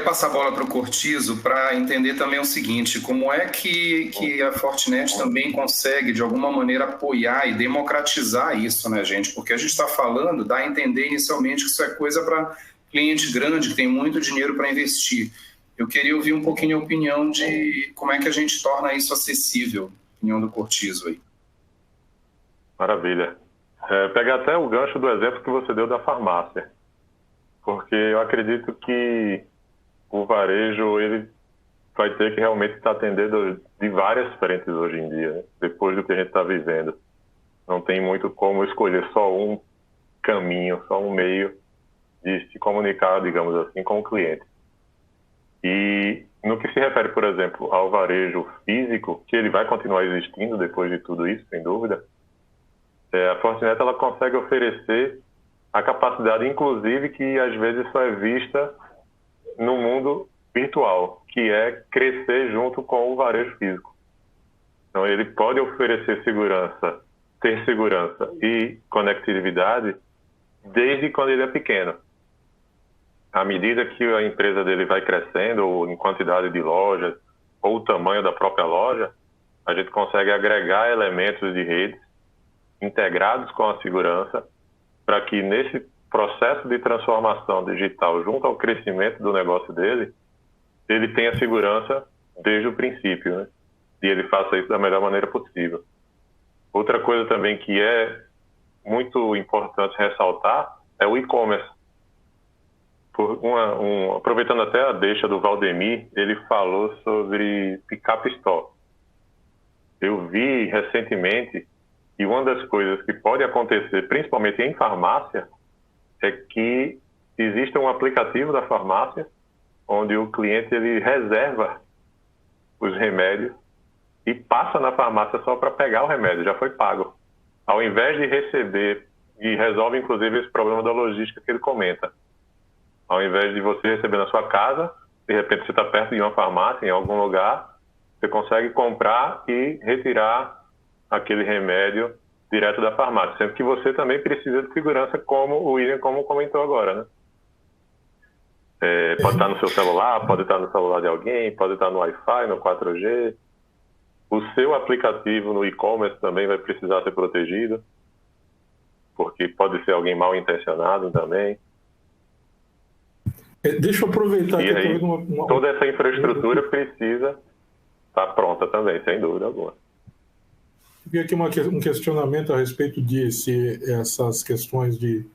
passar a bola para o Cortizo para entender também o seguinte, como é que a Fortinet também consegue, de alguma maneira, apoiar e democratizar isso, né, gente? Porque a gente está falando, dá a entender inicialmente que isso é coisa para cliente grande, que tem muito dinheiro para investir. Eu queria ouvir um pouquinho a opinião de como é que a gente torna isso acessível, a opinião do Cortizo aí. Maravilha. Pegar até o gancho do exemplo que você deu da farmácia, porque eu acredito que o varejo ele vai ter que realmente estar atendendo de várias frentes hoje em dia, né? Depois do que a gente está vivendo. Não tem muito como escolher só um caminho, só um meio de se comunicar, digamos assim, com o cliente. E no que se refere, por exemplo, ao varejo físico, que ele vai continuar existindo depois de tudo isso, sem dúvida, a Fortinet ela consegue oferecer a capacidade, inclusive, que às vezes só é vista no mundo virtual, que é crescer junto com o varejo físico. Então, ele pode oferecer segurança, ter segurança e conectividade desde quando ele é pequeno. À medida que a empresa dele vai crescendo, ou em quantidade de lojas, ou o tamanho da própria loja, a gente consegue agregar elementos de redes integrados com a segurança para que nesse processo de transformação digital junto ao crescimento do negócio dele, ele tenha segurança desde o princípio, né? E ele faça isso da melhor maneira possível. Outra coisa também que é muito importante ressaltar é o e-commerce. Aproveitando até a deixa do Valdemir, ele falou sobre pick-up store. Eu vi recentemente que uma das coisas que pode acontecer, principalmente em farmácia, é que existe um aplicativo da farmácia onde o cliente ele reserva os remédios e passa na farmácia só para pegar o remédio, já foi pago. Ao invés de receber, e resolve inclusive esse problema da logística que ele comenta. Ao invés de você receber na sua casa, de repente você está perto de uma farmácia, em algum lugar, você consegue comprar e retirar aquele remédio direto da farmácia, sendo que você também precisa de segurança, como o William comentou agora, né? Pode estar no seu celular, pode estar no celular de alguém, pode estar no Wi-Fi, no 4G. O seu aplicativo no e-commerce também vai precisar ser protegido, porque pode ser alguém mal intencionado também. Deixa eu aproveitar e aí, toda essa infraestrutura precisa estar pronta também, sem dúvida alguma. Vi aqui um questionamento a respeito de se essas questões de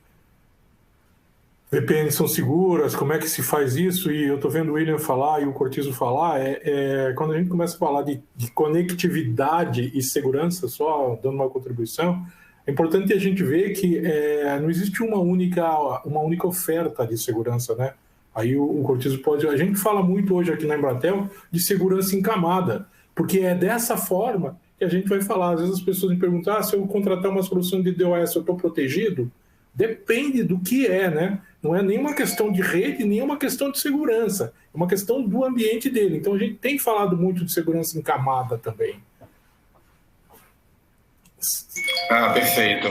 VPN são seguras, como é que se faz isso, e eu estou vendo o William falar e o Cortizo falar, quando a gente começa a falar de conectividade e segurança, só dando uma contribuição, é importante a gente ver que não existe uma única oferta de segurança, né? Aí o Cortizo pode... A gente fala muito hoje aqui na Embratel de segurança em camada, porque é dessa forma que a gente vai falar. Às vezes as pessoas me perguntam, se eu contratar uma solução de DOS, eu estou protegido? Depende do que né? Não é nenhuma questão de rede, nem uma questão de segurança. É uma questão do ambiente dele. Então a gente tem falado muito de segurança em camada também. Perfeito.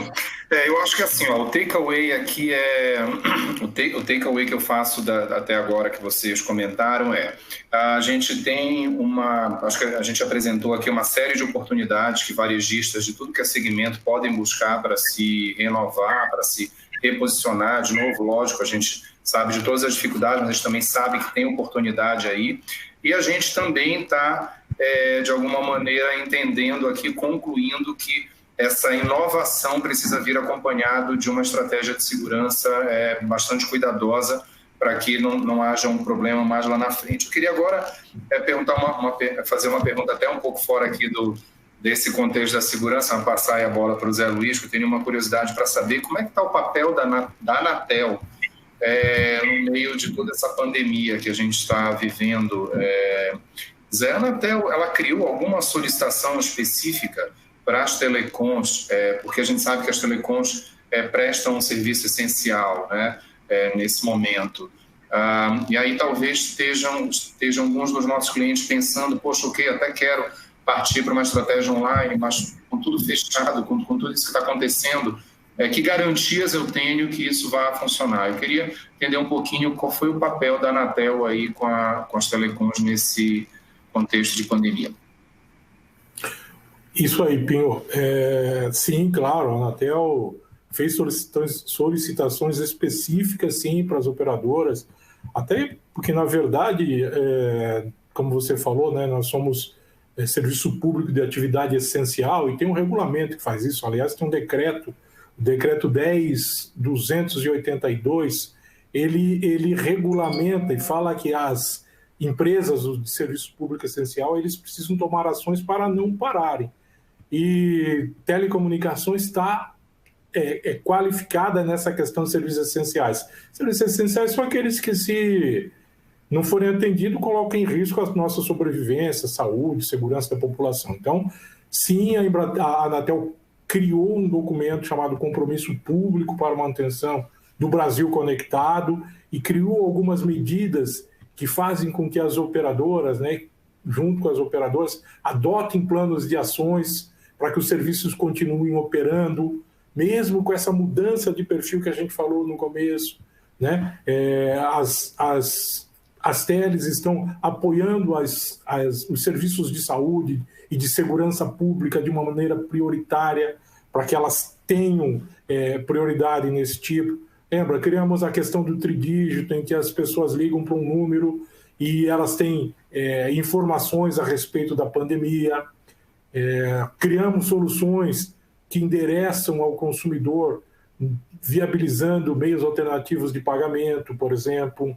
Eu acho que assim, o takeaway aqui o takeaway que eu faço até agora que vocês comentaram a gente tem acho que a gente apresentou aqui uma série de oportunidades que varejistas de tudo que é segmento podem buscar para se renovar, para se reposicionar. De novo, lógico, a gente sabe de todas as dificuldades, mas a gente também sabe que tem oportunidade aí. E a gente também está, de alguma maneira, entendendo aqui, concluindo que essa inovação precisa vir acompanhado de uma estratégia de segurança bastante cuidadosa para que não haja um problema mais lá na frente. Eu queria agora fazer uma pergunta até um pouco fora aqui desse contexto da segurança, passar aí a bola para o Zé Luiz, que eu tenho uma curiosidade para saber como é que está o papel da Anatel no meio de toda essa pandemia que a gente está vivendo. A Anatel, ela criou alguma solicitação específica para as telecoms, porque a gente sabe que as telecoms prestam um serviço essencial, né, nesse momento. E aí talvez estejam alguns dos nossos clientes pensando, poxa, ok, até quero partir para uma estratégia online, mas com tudo fechado, com tudo isso que está acontecendo, que garantias eu tenho que isso vai funcionar? Eu queria entender um pouquinho qual foi o papel da Anatel aí com as telecoms nesse contexto de pandemia. Isso aí, Pinho. Sim, claro, a Anatel fez solicitações específicas, sim, para as operadoras, até porque, na verdade, como você falou, né, nós somos serviço público de atividade essencial e tem um regulamento que faz isso. Aliás, tem um decreto, o decreto 10.282, ele regulamenta e fala que as empresas de serviço público essencial, eles precisam tomar ações para não pararem. E telecomunicações está qualificada nessa questão de serviços essenciais. Serviços essenciais são aqueles que, se não forem atendidos, colocam em risco a nossa sobrevivência, saúde, segurança da população. Então, sim, a Anatel criou um documento chamado Compromisso Público para a Manutenção do Brasil Conectado e criou algumas medidas que fazem com que as operadoras, né, junto com as operadoras, adotem planos de ações para que os serviços continuem operando, mesmo com essa mudança de perfil que a gente falou no começo, né? As teles estão apoiando os serviços de saúde e de segurança pública de uma maneira prioritária, para que elas tenham prioridade nesse tipo. Lembra, criamos a questão do tridígito, em que as pessoas ligam para um número e elas têm informações a respeito da pandemia. Criamos soluções que endereçam ao consumidor, viabilizando meios alternativos de pagamento, por exemplo.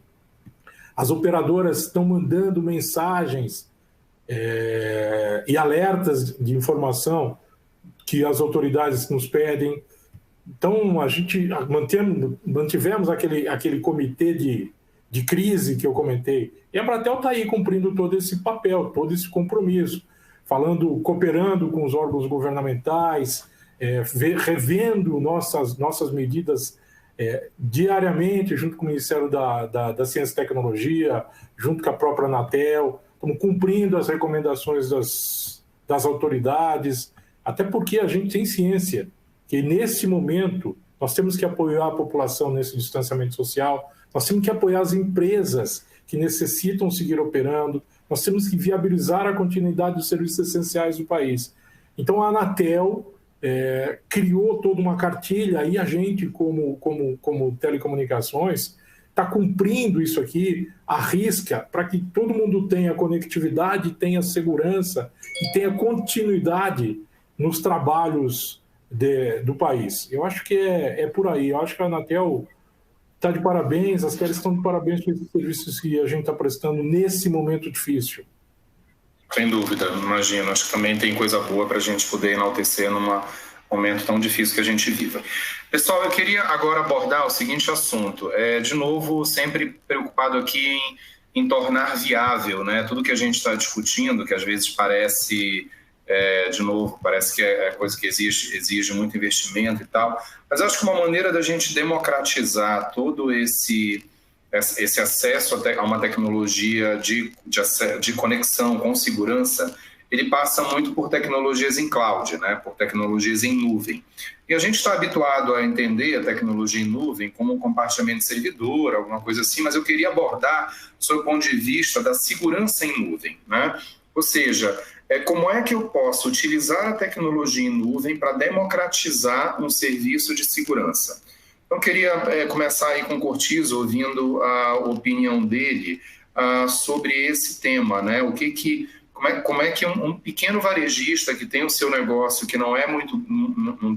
As operadoras estão mandando mensagens e alertas de informação que as autoridades nos pedem. Então, a gente mantivemos aquele comitê de crise que eu comentei. E a Anatel está aí cumprindo todo esse papel, todo esse compromisso, cooperando com os órgãos governamentais, revendo nossas medidas diariamente, junto com o Ministério da Ciência e Tecnologia, junto com a própria Anatel. Estamos cumprindo as recomendações das autoridades, até porque a gente tem ciência que, nesse momento, nós temos que apoiar a população nesse distanciamento social, nós temos que apoiar as empresas que necessitam seguir operando, nós temos que viabilizar a continuidade dos serviços essenciais do país. Então, a Anatel criou toda uma cartilha e a gente, como telecomunicações, está cumprindo isso aqui à risca para que todo mundo tenha conectividade, tenha segurança e tenha continuidade nos trabalhos do país. Eu acho que é por aí. Eu acho que a Anatel está de parabéns, as teles estão de parabéns pelos serviços que a gente está prestando nesse momento difícil. Sem dúvida, imagino. Acho que também tem coisa boa para a gente poder enaltecer num momento tão difícil que a gente vive. Pessoal, eu queria agora abordar o seguinte assunto. De novo, sempre preocupado aqui em tornar viável, né, tudo que a gente está discutindo, que às vezes parece, parece que é coisa que exige muito investimento e tal, mas acho que uma maneira da gente democratizar todo esse acesso a uma tecnologia de conexão com segurança, ele passa muito por tecnologias em cloud, né? Por tecnologias em nuvem. E a gente está habituado a entender a tecnologia em nuvem como um compartilhamento de servidor, alguma coisa assim, mas eu queria abordar sob o ponto de vista da segurança em nuvem, né? Ou seja, como é que eu posso utilizar a tecnologia em nuvem para democratizar um serviço de segurança? Então, eu queria começar aí com o Cortizo, ouvindo a opinião dele sobre esse tema, né? Como é que um pequeno varejista que tem o seu negócio, que não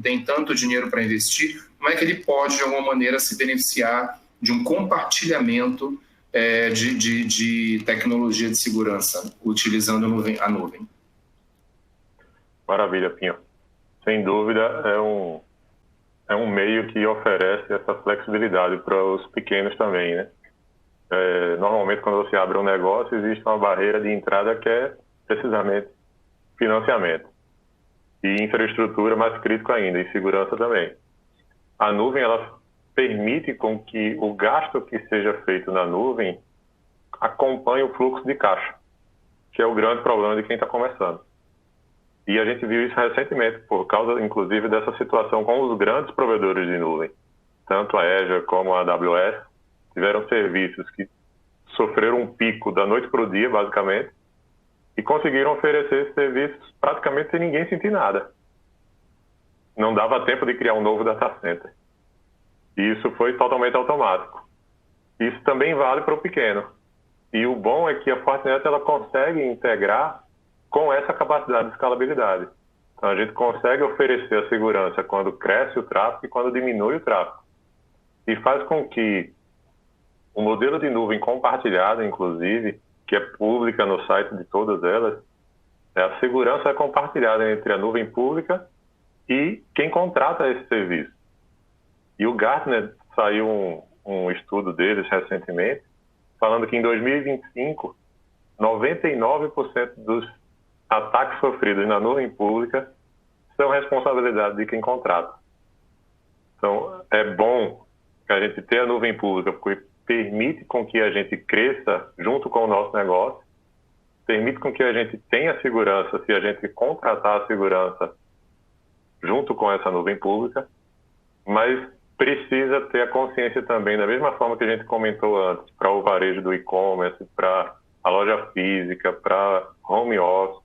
tem tanto dinheiro para investir, como é que ele pode, de alguma maneira, se beneficiar de um compartilhamento de tecnologia de segurança, utilizando a nuvem? é um meio que oferece essa flexibilidade para os pequenos também, né? Normalmente, quando você abre um negócio, existe uma barreira de entrada que é precisamente financiamento. E infraestrutura, mais crítico ainda, e segurança também. A nuvem, ela permite com que o gasto que seja feito na nuvem acompanhe o fluxo de caixa, que é o grande problema de quem está começando. E a gente viu isso recentemente, por causa, inclusive, dessa situação com os grandes provedores de nuvem. Tanto a Azure como a AWS tiveram serviços que sofreram um pico da noite para o dia, basicamente, e conseguiram oferecer esses serviços praticamente sem ninguém sentir nada. Não dava tempo de criar um novo data center. E isso foi totalmente automático. Isso também vale para o pequeno. E o bom é que a Fortinet ela consegue integrar com essa capacidade de escalabilidade. Então, a gente consegue oferecer a segurança quando cresce o tráfego e quando diminui o tráfego. E faz com que o modelo de nuvem compartilhada, inclusive, que é pública no site de todas elas, a segurança é compartilhada entre a nuvem pública e quem contrata esse serviço. E o Gartner saiu um estudo deles recentemente, falando que em 2025, 99% dos ataques sofridos na nuvem pública são responsabilidade de quem contrata. Então, é bom que a gente tenha a nuvem pública, porque permite com que a gente cresça junto com o nosso negócio, permite com que a gente tenha segurança se a gente contratar a segurança junto com essa nuvem pública, mas precisa ter a consciência também, da mesma forma que a gente comentou antes, para o varejo do e-commerce, para a loja física, para home office,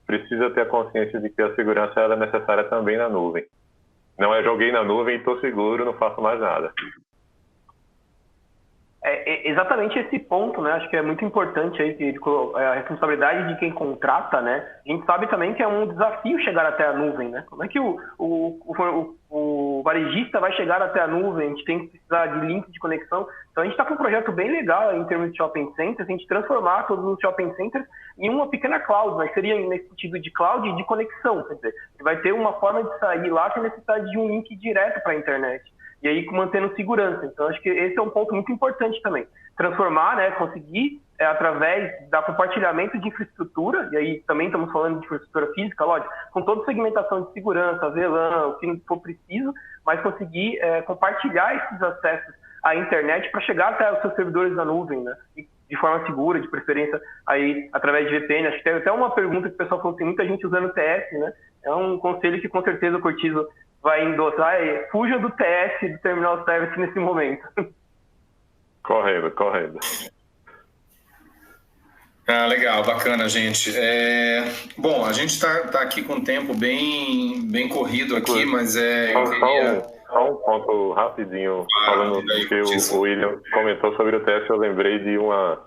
precisa ter a consciência de que a segurança ela é necessária também na nuvem. Não é joguei na nuvem e estou seguro, não faço mais nada. É exatamente esse ponto, né? Acho que é muito importante aí a responsabilidade de quem contrata, né? A gente sabe também que é um desafio chegar até a nuvem, né? Como é que o varejista vai chegar até a nuvem? A gente tem que precisar de link de conexão. Então a gente está com um projeto bem legal em termos de shopping centers, a gente transformar todos os shopping centers em uma pequena cloud, mas seria nesse sentido de cloud e de conexão, quer dizer, vai ter uma forma de sair lá sem necessidade de um link direto para a internet. E aí mantendo segurança. Então, acho que esse é um ponto muito importante também. Transformar, né, conseguir, através da compartilhamento de infraestrutura, e aí também estamos falando de infraestrutura física, lógico, com toda a segmentação de segurança, VLAN, o que for preciso, mas conseguir compartilhar esses acessos à internet para chegar até os seus servidores da nuvem, né, de forma segura, de preferência aí através de VPN. Acho que tem até uma pergunta que o pessoal falou, tem muita gente usando TS, né, é um conselho que com certeza o Cortizo vai endossar, fuja do TS, do Terminal Service nesse momento. Correndo. Legal, bacana, gente. Bom, a gente está aqui com um tempo bem corrido aqui, mas Só um ponto rapidinho, falando que o William comentou sobre o TS, eu lembrei de uma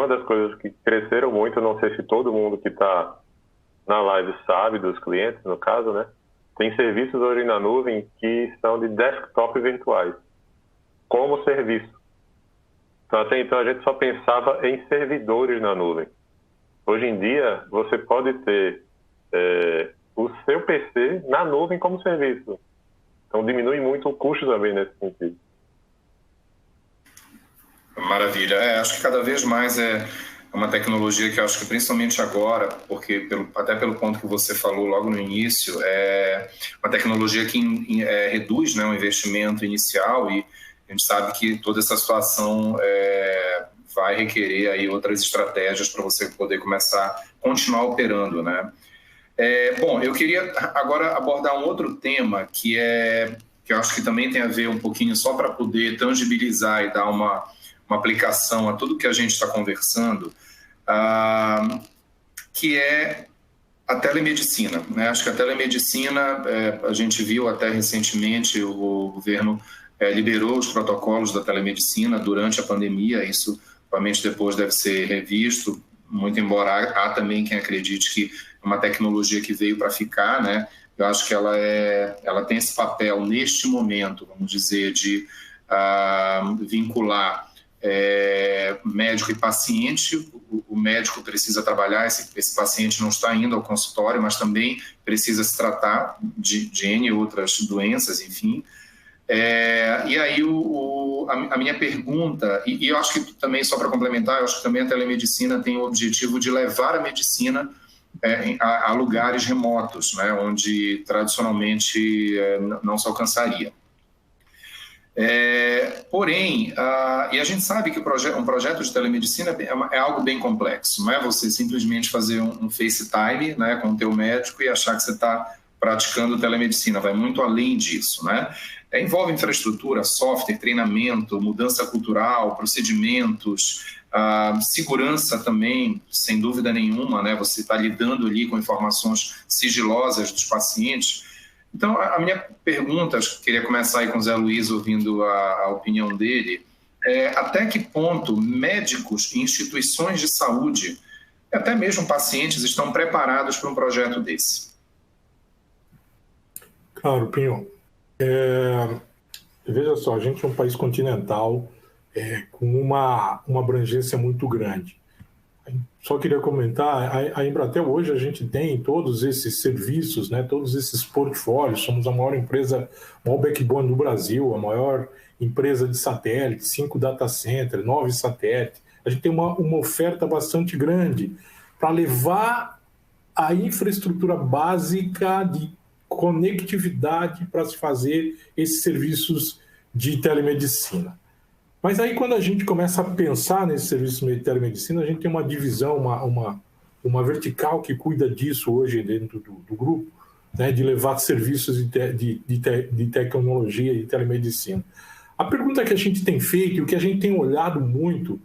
das coisas que cresceram muito, não sei se todo mundo que está na live sabe, dos clientes, no caso, né? Tem serviços hoje na nuvem que são de desktop virtuais, como serviço. Então, até então, a gente só pensava em servidores na nuvem. Hoje em dia, você pode ter o seu PC na nuvem como serviço. Então, diminui muito o custo também nesse sentido. Maravilha. Acho que cada vez mais é uma tecnologia que eu acho que principalmente agora, porque até pelo ponto que você falou logo no início, é uma tecnologia que reduz, né, o investimento inicial, e a gente sabe que toda essa situação vai requerer aí outras estratégias para você poder continuar operando, né? Bom, eu queria agora abordar um outro tema que eu acho que também tem a ver um pouquinho só para poder tangibilizar e dar uma aplicação a tudo que a gente está conversando, que é a telemedicina, né? Acho que a telemedicina, a gente viu até recentemente, o governo liberou os protocolos da telemedicina durante a pandemia, isso provavelmente depois deve ser revisto, muito embora há também quem acredite que é uma tecnologia que veio para ficar, né? Eu acho que ela tem esse papel neste momento, vamos dizer, de vincular médico e paciente, o médico precisa trabalhar, esse paciente não está indo ao consultório, mas também precisa se tratar de N outras doenças, enfim. E aí a minha pergunta, e eu acho que também, só para complementar, eu acho que também a telemedicina tem o objetivo de levar a medicina a lugares remotos, né, onde tradicionalmente não se alcançaria. Porém, e a gente sabe que um projeto de telemedicina é algo bem complexo, não é você simplesmente fazer um FaceTime, né, com o teu médico e achar que você está praticando telemedicina, vai muito além disso, né? Envolve infraestrutura, software, treinamento, mudança cultural, procedimentos, segurança também, sem dúvida nenhuma, né? Você está lidando ali com informações sigilosas dos pacientes. Então, a minha pergunta, acho que queria começar aí com o Zé Luiz, ouvindo a opinião dele, até que ponto médicos e instituições de saúde, até mesmo pacientes, estão preparados para um projeto desse? Claro, Pinho. Veja só, a gente é um país continental com uma abrangência muito grande. Só queria comentar, a Embratel hoje a gente tem todos esses serviços, né, todos esses portfólios, somos a maior empresa, o maior backbone do Brasil, a maior empresa de satélite, 5 data centers, 9 satélites. A gente tem uma oferta bastante grande para levar a infraestrutura básica de conectividade para se fazer esses serviços de telemedicina. Mas aí, quando a gente começa a pensar nesse serviço de telemedicina, a gente tem uma divisão, uma vertical que cuida disso hoje dentro do grupo, né, de levar serviços de tecnologia e telemedicina. A pergunta que a gente tem feito, e o que a gente tem olhado muito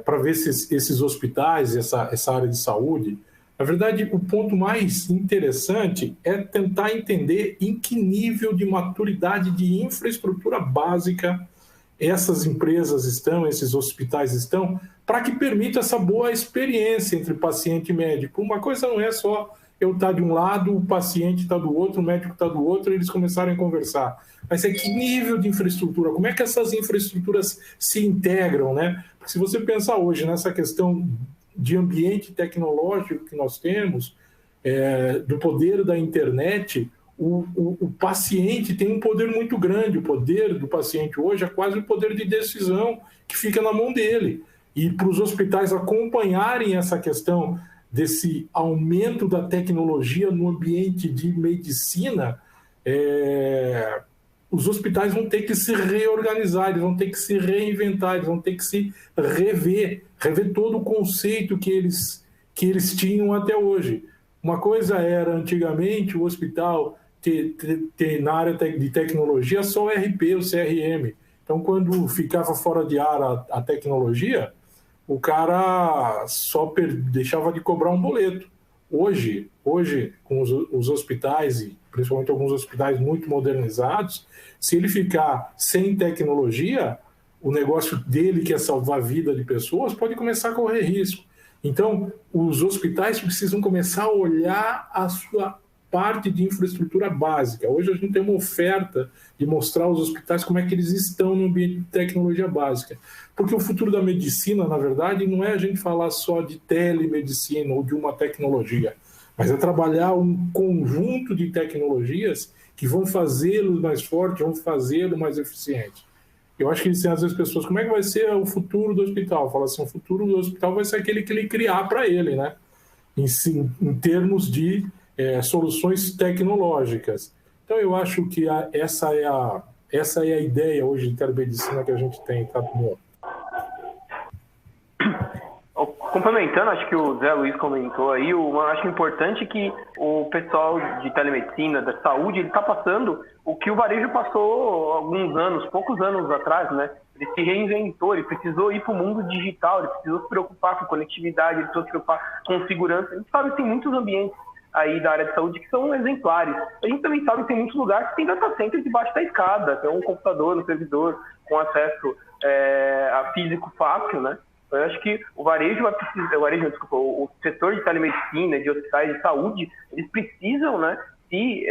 para ver se esses hospitais, essa área de saúde, na verdade, o ponto mais interessante é tentar entender em que nível de maturidade de infraestrutura básica essas empresas estão, esses hospitais estão, para que permita essa boa experiência entre paciente e médico. Uma coisa não é só eu estar de um lado, o paciente está do outro, o médico está do outro, e eles começarem a conversar. Mas é que nível de infraestrutura, como é que essas infraestruturas se integram, né? Porque se você pensar hoje nessa questão de ambiente tecnológico que nós temos, do poder da internet, o paciente tem um poder muito grande. O poder do paciente hoje é quase o poder de decisão que fica na mão dele. E para os hospitais acompanharem essa questão desse aumento da tecnologia no ambiente de medicina, os hospitais vão ter que se reorganizar, eles vão ter que se reinventar, eles vão ter que se rever todo o conceito que eles tinham até hoje. Uma coisa era, antigamente, o hospital ter na área de tecnologia só o RP, o CRM. Então, quando ficava fora de ar a tecnologia, o cara só deixava de cobrar um boleto. Hoje com os hospitais, e principalmente alguns hospitais muito modernizados, se ele ficar sem tecnologia, o negócio dele, que é salvar a vida de pessoas, pode começar a correr risco. Então, os hospitais precisam começar a olhar a sua parte de infraestrutura básica. Hoje a gente tem uma oferta de mostrar aos hospitais como é que eles estão no ambiente de tecnologia básica. Porque o futuro da medicina, na verdade, não é a gente falar só de telemedicina ou de uma tecnologia, mas é trabalhar um conjunto de tecnologias que vão fazê-lo mais forte, vão fazê-lo mais eficiente. Eu acho que às vezes as pessoas, como é que vai ser o futuro do hospital? Fala assim, o futuro do hospital vai ser aquele que ele criar para ele, né? Em termos de soluções tecnológicas. Então, eu acho que essa é a ideia hoje de telemedicina que a gente tem, tá bom? Complementando, acho que o Zé Luiz comentou aí, eu acho importante que o pessoal de telemedicina, da saúde, ele está passando o que o varejo passou alguns anos, poucos anos atrás, né? Ele se reinventou, ele precisou ir para o mundo digital, ele precisou se preocupar com conectividade, ele precisou se preocupar com segurança. A gente sabe que tem muitos ambientes aí da área de saúde que são exemplares. A gente também sabe que tem muitos lugares que tem data center debaixo da escada, tem um computador no servidor com acesso a físico fácil, né? Eu acho que o setor de telemedicina, de hospitais de saúde, eles precisam, né, se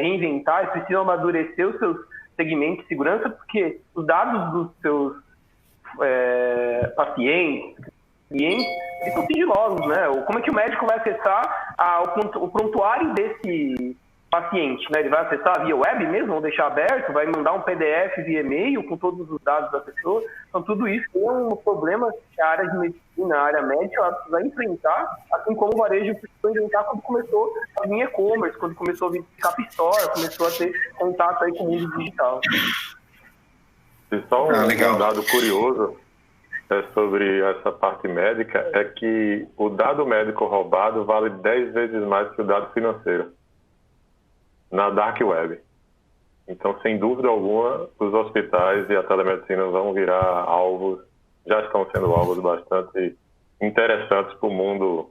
reinventar, eles precisam amadurecer os seus segmentos de segurança, porque os dados dos seus pacientes, clientes, eles são sigilosos, né? Como é que o médico vai acessar o prontuário desse paciente, né? Ele vai acessar via web mesmo, ou deixar aberto, vai mandar um PDF via e-mail com todos os dados da pessoa. Então, tudo isso é um problema que a área de medicina, a área médica, vai enfrentar, assim como o varejo precisou enfrentar quando começou a vir e-commerce, quando começou a vir Cap Store, começou a ter contato aí com o mundo digital. E só um dado curioso sobre essa parte médica é que o dado médico roubado vale 10 vezes mais que o dado financeiro na Dark Web. Então, sem dúvida alguma, os hospitais e a telemedicina vão virar alvos, já estão sendo alvos bastante interessantes para o mundo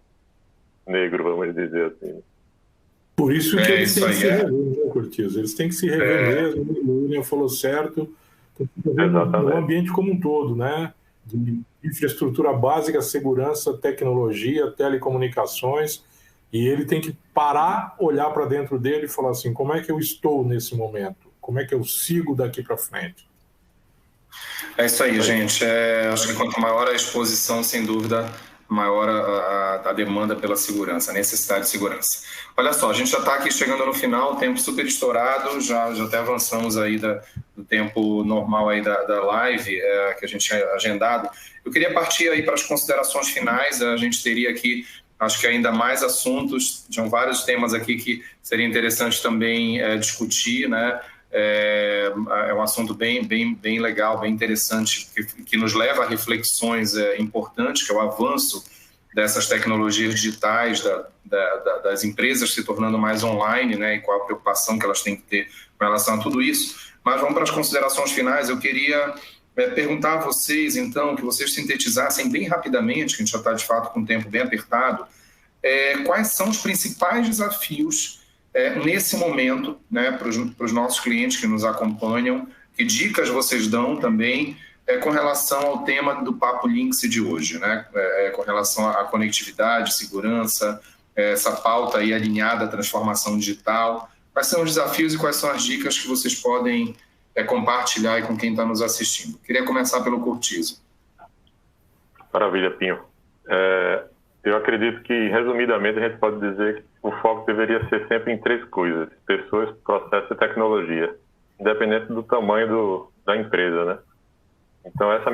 negro, vamos dizer assim. Por isso que eles têm que se rever, né, Cortiz? Eles têm que se rever mesmo, o William falou certo, no ambiente como um todo, né? De infraestrutura básica, segurança, tecnologia, telecomunicações, e ele tem que parar, olhar para dentro dele e falar assim, como é que eu estou nesse momento? Como é que eu sigo daqui para frente? É isso aí, gente. Acho que quanto maior a exposição, sem dúvida, maior a demanda pela segurança, a necessidade de segurança. Olha só, a gente já está aqui chegando no final, tempo super estourado, já até avançamos aí do tempo normal aí da live que a gente tinha agendado. Eu queria partir aí para as considerações finais, a gente teria aqui, acho que ainda mais assuntos, tinham vários temas aqui que seria interessante também discutir, né? É um assunto bem legal, bem interessante, que nos leva a reflexões importantes, que é o avanço dessas tecnologias digitais, das empresas se tornando mais online, né, e qual a preocupação que elas têm que ter com relação a tudo isso. Mas vamos para as considerações finais. Eu queria perguntar a vocês, então, que vocês sintetizassem bem rapidamente, que a gente já está, de fato, com o tempo bem apertado, quais são os principais desafios nesse momento, né, para os nossos clientes que nos acompanham, que dicas vocês dão também com relação ao tema do Papo Links de hoje, né, com relação à conectividade, segurança, essa pauta aí alinhada à transformação digital. Quais são os desafios e quais são as dicas que vocês podem compartilhar aí com quem está nos assistindo? Queria começar pelo Cortizo. Maravilha, Pinho. Eu acredito que, resumidamente, a gente pode dizer que o foco deveria ser sempre em 3 coisas: pessoas, processo e tecnologia, independente do tamanho da empresa, né? Então, essa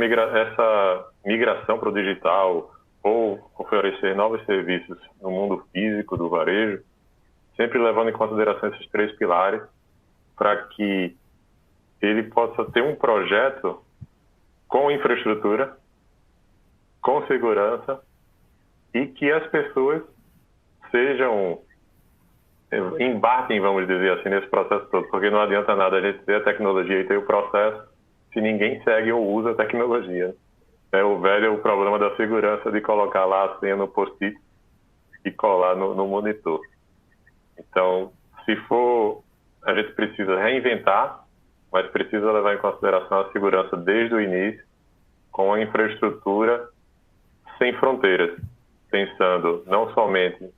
migração para o digital ou oferecer novos serviços no mundo físico do varejo, sempre levando em consideração esses 3 pilares, para que ele possa ter um projeto com infraestrutura, com segurança, e que as pessoas embarquem, vamos dizer assim, nesse processo todo, porque não adianta nada a gente ter a tecnologia e ter o processo se ninguém segue ou usa a tecnologia. É o problema da segurança de colocar lá a senha no post-it e colar no monitor. Então, a gente precisa reinventar, mas precisa levar em consideração a segurança desde o início, com a infraestrutura sem fronteiras, pensando não somente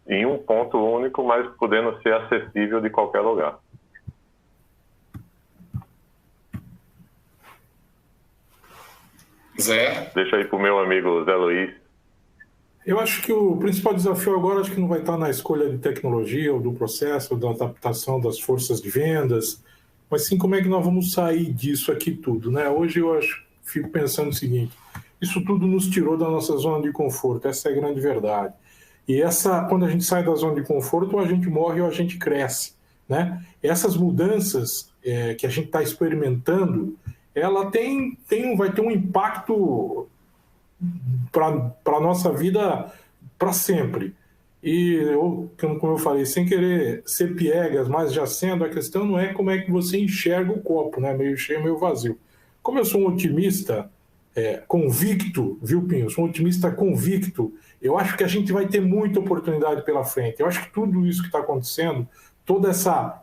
em um ponto único, mas podendo ser acessível de qualquer lugar. Zé? Deixa aí para o meu amigo Zé Luiz. Eu acho que o principal desafio agora acho que não vai estar na escolha de tecnologia ou do processo, ou da adaptação das forças de vendas, mas sim como é que nós vamos sair disso aqui tudo, né? Hoje eu fico pensando o seguinte: isso tudo nos tirou da nossa zona de conforto, essa é a grande verdade. E quando a gente sai da zona de conforto, ou a gente morre ou a gente cresce, né? Essas mudanças que a gente está experimentando, ela vai ter um impacto para a nossa vida para sempre. E, como eu falei, sem querer ser piegas, mas já sendo, a questão não é como é que você enxerga o copo, né? Meio cheio, meio vazio. Como eu sou um otimista convicto, viu, Pinho? Sou um otimista convicto. Eu acho que a gente vai ter muita oportunidade pela frente. Eu acho que tudo isso que está acontecendo, todo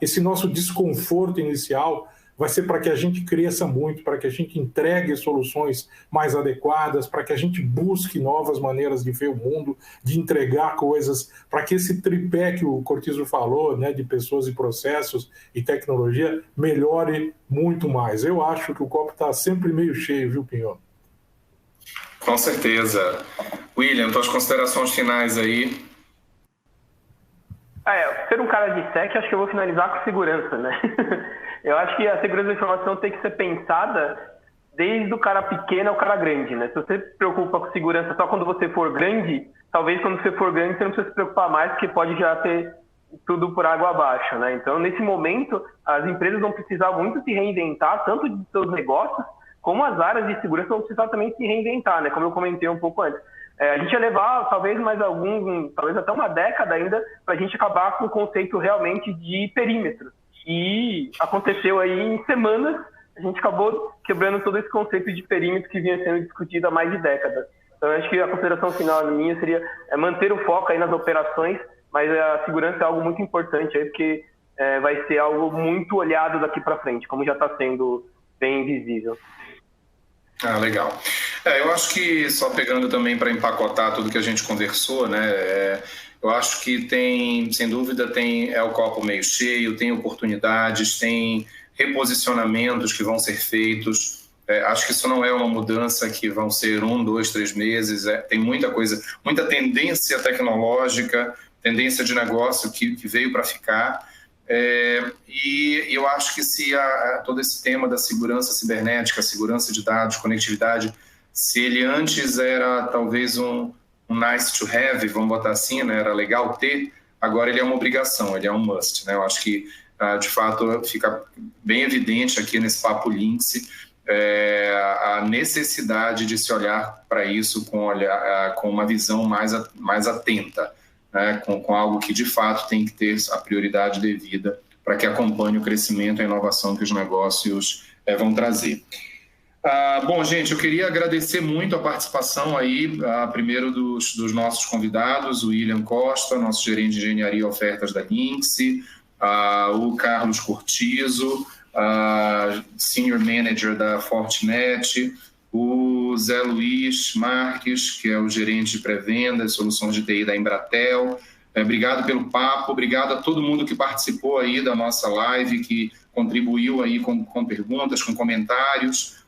esse nosso desconforto inicial, vai ser para que a gente cresça muito, para que a gente entregue soluções mais adequadas, para que a gente busque novas maneiras de ver o mundo, de entregar coisas, para que esse tripé que o Cortizo falou, né, de pessoas e processos e tecnologia, melhore muito mais. Eu acho que o copo está sempre meio cheio, viu, Pinho? Com certeza. William, tuas considerações finais aí. Ser um cara de SEC, acho que eu vou finalizar com segurança, né? Eu acho que a segurança da informação tem que ser pensada desde o cara pequeno ao cara grande, né? Se você se preocupa com segurança só quando você for grande, talvez quando você for grande você não precisa se preocupar mais, porque pode já ter tudo por água abaixo, né? Então, nesse momento, as empresas vão precisar muito se reinventar, tanto de seus negócios, como as áreas de segurança vão precisar também se reinventar, né? Como eu comentei um pouco antes. A gente ia levar talvez mais talvez até uma década ainda, para a gente acabar com o conceito realmente de perímetro. E aconteceu aí em semanas, a gente acabou quebrando todo esse conceito de perímetro que vinha sendo discutido há mais de décadas. Então, eu acho que a consideração final minha seria manter o foco aí nas operações, mas a segurança é algo muito importante aí, porque vai ser algo muito olhado daqui para frente, como já está sendo bem visível. Legal. Eu acho que, só pegando também para empacotar tudo que a gente conversou, né? Eu acho que tem, sem dúvida, é o copo meio cheio, tem oportunidades, tem reposicionamentos que vão ser feitos. Acho que isso não é uma mudança que vão ser 1, 2, 3 meses. Tem muita coisa, muita tendência tecnológica, tendência de negócio que veio para ficar. E eu acho que se todo esse tema da segurança cibernética, segurança de dados, conectividade, se ele antes era talvez um nice to have, vamos botar assim, né? Era legal ter, agora ele é uma obrigação, ele é um must, né? Eu acho que, de fato, fica bem evidente aqui nesse Papo Lynx a necessidade de se olhar para isso com uma visão mais atenta, né? Com algo que, de fato, tem que ter a prioridade devida para que acompanhe o crescimento e a inovação que os negócios vão trazer. Bom, gente, eu queria agradecer muito a participação aí, primeiro dos nossos convidados, o William Costa, nosso gerente de engenharia e ofertas da Lynx, o Carlos Cortizo, Senior Manager da Fortinet, o Zé Luiz Marques, que é o gerente de pré-venda e soluções de TI da Embratel. Obrigado pelo papo, obrigado a todo mundo que participou aí da nossa live, que contribuiu aí com perguntas, com comentários.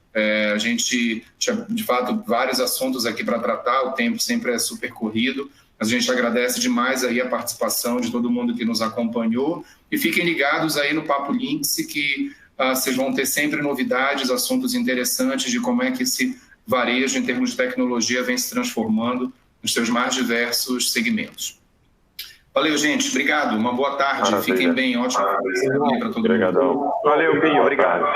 A gente tinha, de fato, vários assuntos aqui para tratar, o tempo sempre é super corrido, mas a gente agradece demais aí a participação de todo mundo que nos acompanhou, e fiquem ligados aí no Papo Lynx, que vocês vão ter sempre novidades, assuntos interessantes de como é que esse varejo, em termos de tecnologia, vem se transformando nos seus mais diversos segmentos. Valeu, gente. Obrigado. Uma boa tarde. Fiquem bem. Ótimo. Para todo mundo. Obrigadão. Valeu, Binho. Obrigado.